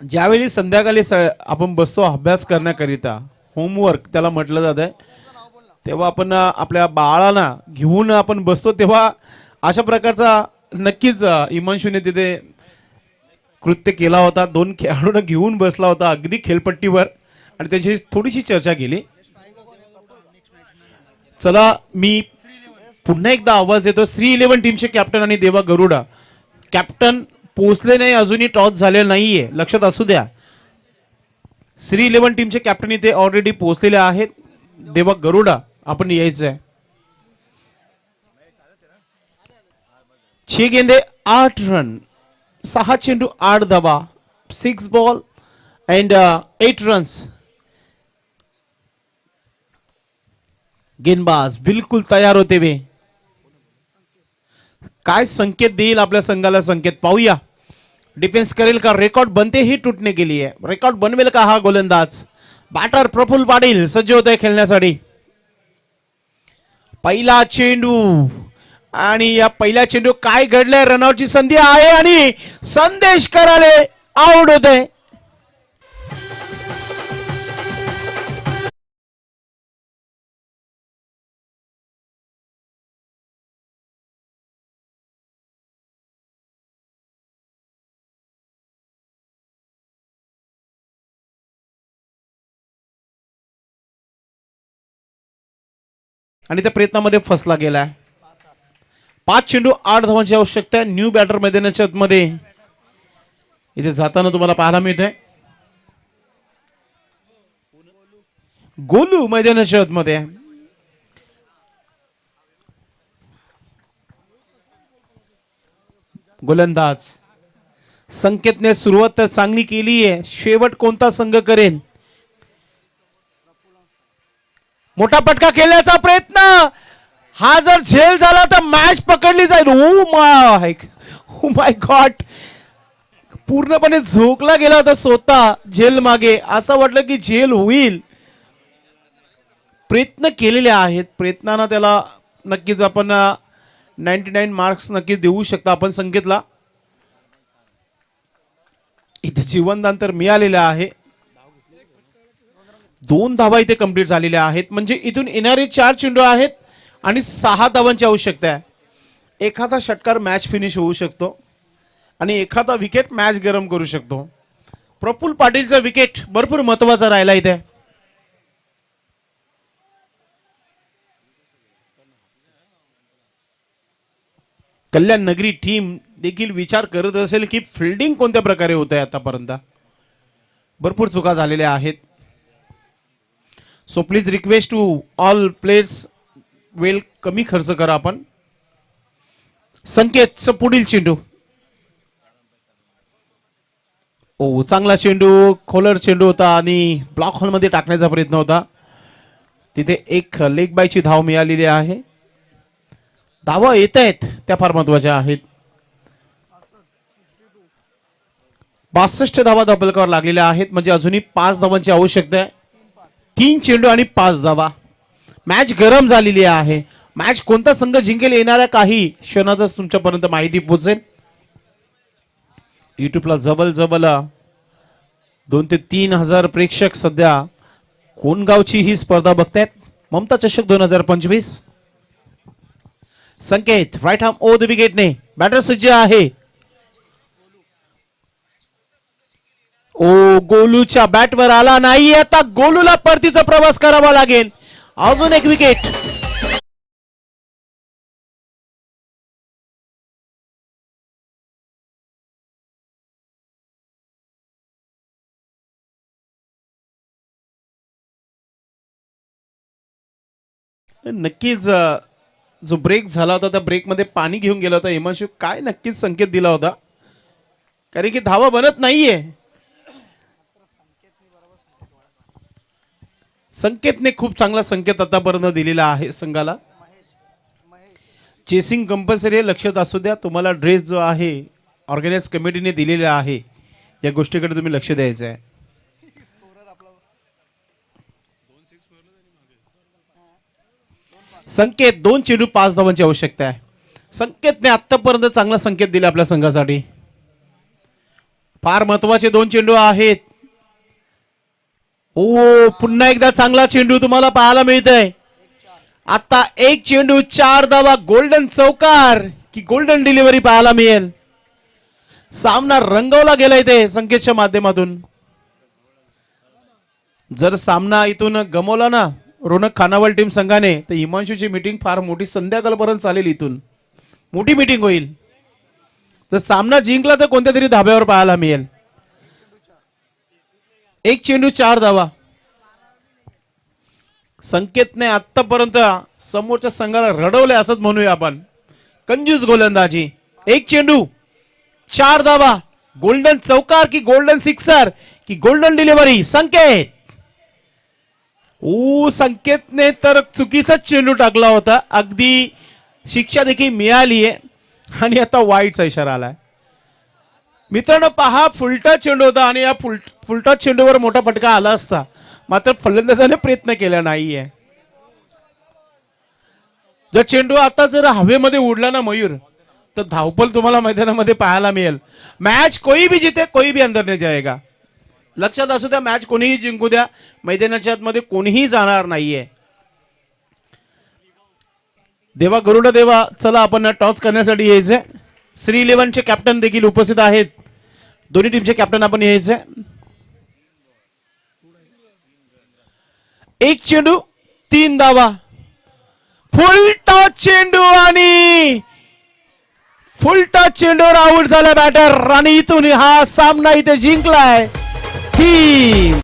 ज्यावेळी संध्याकाळी आपण बसतो अभ्यास करण्याकरिता होमवर्क त्याला म्हटलं जात आहे तेव्हा आपण आपल्या बाळांना घेऊन आपण बसतो तेव्हा अशा प्रकारचा नक्कीच इमांशूने तिथे कृत्य केला होता. 2 खेळाडूंना घेऊन बसला होता अगदी खेळपट्टीवर आणि त्यांची थोडीशी चर्चा केली. चला मी पुन्हा एकदा आवाज देतो. श्री 11 टीमचे कॅप्टन आणि देवा गरुडा. कॅप्टन पोहोचले नाही अजूनही टॉस झाले नाहीये लक्षात असू द्या. श्री 11 टीमचे कॅप्टन इथे ऑलरेडी पोहोचलेले आहेत. देवा गरुडा आपण यायचं आहे. 6 गेंदे 8 रन 6 चेंडू 8 धावा 6 बॉल अँड 8 रन्स. गेंदबाज बिलकुल तयार होते वे. काय संकेत देईल आपल्या संघाला संकेत पाहूया. डिफेन्स करेल का. रेकॉर्ड बनते ही टूटने के लिए. रेकॉर्ड बनवेल का हा गोलंदाज. बॅटर प्रफुल्ल पाटील सज्ज होत आहे खेळण्यासाठी. पहिला चेंडू आणि या पहिल्या चेंडू काय घडलंय. रनआउटची संधी आहे आणि संदेश कराले आउट होते. आणि त्या प्रयत्नामध्ये फसला गेलाय. 5 चेंडू 8 धावांची आवश्यकता आहे. न्यू बॅटर मैदानाच्या मध्ये इथे जाताना तुम्हाला पाहायला मिळत आहे. गोलू मैदानाच्या मध्ये गोलंदाज. संकेतने सुरुवात तर चांगली केली आहे. शेवट कोणता संघ करेल. मोठा फटका खेळण्याचा प्रयत्न. हा जर झेल झाला तर मॅच पकडली जाईल. Oh my God. पूर्णपणे झोकला गेला होता स्वतः झेल मागे. असं वाटलं की झेल होईल प्रयत्न केलेले आहेत. प्रयत्नानं त्याला नक्कीच आपण 99 मार्क्स नक्कीच देऊ शकता आपण संकेतला. इथे जीवनदान तर मिळालेलं आहे. 2 धावा इथे कंप्लीट झालेल्या आहेत. म्हणजे इथून येणारे 4 चेंडू आहेत आणि 6 धावांची आवश्यकता आहे. एखादा षटकार मॅच फिनिश होऊ शकतो आणि एखादा विकेट मॅच गरम करू शकतो. प्रफुल्ल पाटीलचा विकेट भरपूर महत्वाचा राहिला इथे. कल्याण नगरी टीम देखील विचार करत असेल की फिल्डिंग कोणत्या प्रकारे होत आहे. आतापर्यंत भरपूर चुका झालेल्या आहेत. So please request to all players, वेळ कमी खर्च करा आपण. संकेतचं पुढील चेंडू. ओ चांगला चेंडू, खोलर चेंडू होता आणि ब्लॉक होलमध्ये टाकण्याचा प्रयत्न होता. तिथे एक लेग बायची धाव मिळालेली आहे. धावा येत आहेत त्या फार महत्वाच्या आहेत. 62 धावा धावफलकावर लागलेल्या आहेत. म्हणजे अजूनही 5 धावांची आवश्यकता आहे. 3 चेंडू आणि 5 धावा. मॅच गरम झालेली आहे. मॅच कोणता संघ जिंकेल येणाऱ्या काही क्षणातच तुमच्यापर्यंत माहिती पोहोचेल. युट्यूबला जवळ 2 ते 3 हजार प्रेक्षक सध्या कोणगावची ही स्पर्धा बघतायत. ममता चषक 2025. Sanket right arm over the विकेटने बॅटर सज्ज आहे. ओ गोलूच्या बॅटवर आला नाही. आता गोलूला परतीचा प्रवास करावा लागेल. अजून एक विकेट. नक्कीच जो ब्रेक झाला होता त्या ब्रेकमध्ये पाणी घेऊन गेला होता हिमांशू. काय नक्कीच संकेत दिला होता, कारण की धावा बनत नाहीये. संकेतने खूप चांगला संकेत आतापर्यंत दिलेला आहे संघाला. चेसिंग कंपल्सरी लक्षात असू द्या. तुम्हाला ड्रेस जो आहे ऑर्गनाइज कमिटीने दिलेला आहे या गोष्टीकडे तुम्ही लक्ष द्यायचं आहे. संकेत 2 चेंडू 5 धावांची आवश्यकता आहे. संकेतने आतापर्यंत चांगला संकेत दिला आपल्या संघासाठी. फार महत्वाचे 2 चेंडू आहेत. ओ पुन्हा एकदा चांगला चेंडू तुम्हाला पाहायला मिळतंय. आता 1 चेंडू 4 धावा. गोल्डन चौकार की गोल्डन डिलिव्हरी पाहायला मिळेल. सामना रंगवला गेला इथे संकेतच्या माध्यमातून. जर सामना इथून गमवला ना रोनक खानावळ टीम संघाने, तर हिमांशूची मीटिंग फार मोठी संध्याकाळपर्यंत चालेल. इथून मोठी मीटिंग होईल. तर सामना जिंकला तर कोणत्या तरी धाब्यावर पाहायला मिळेल. 1 चेंडू 4 धावा. संकेतने आतापर्यंत समोरच्या संघाला रडवले असंच म्हणूया आपण. कंजूस गोलंदाजी. 1 चेंडू 4 धावा. गोल्डन चौकार की गोल्डन सिक्सर की गोल्डन डिलिव्हरी. संकेत संकेतने तर चुकीचा चेंडू टाकला होता. अगदी शिक्षा देखील मिळाली आहे आणि आता वाईटचा इशारा आलाय. मित्रांनो पहा, फुलटा चेंडू होता आणि या फुलटा चेंडूवर मोठा फटका आला असता, मात्र फलंदाजाने प्रयत्न केला नाहीये. जर चेंडू आता जर हवेमध्ये उडला ना मयूर, तर धावपल तुम्हाला मैदानामध्ये पाहायला मिळेल. मॅच कोई भी जीते कोई भी अंदर नाही जाएगा. लक्षात असू द्या, मॅच कोणीही जिंकू द्या, मैदानाच्या आतमध्ये कोणीही जाणार नाहीये. देवा गरुडा देवा, चला आपण टॉस करण्यासाठी यायचंय. श्री 11 चे कॅप्टन देखील उपस्थित आहेत. दोन्ही टीमचे कॅप्टन आपण यायचंय. 1 चेंडू 3 धावा. फुल टॉस चेंडू आणि फुल टॉस चेंडूवर आउट झाला बॅटर आणि इथून हा सामना इथे जिंकलाय टीम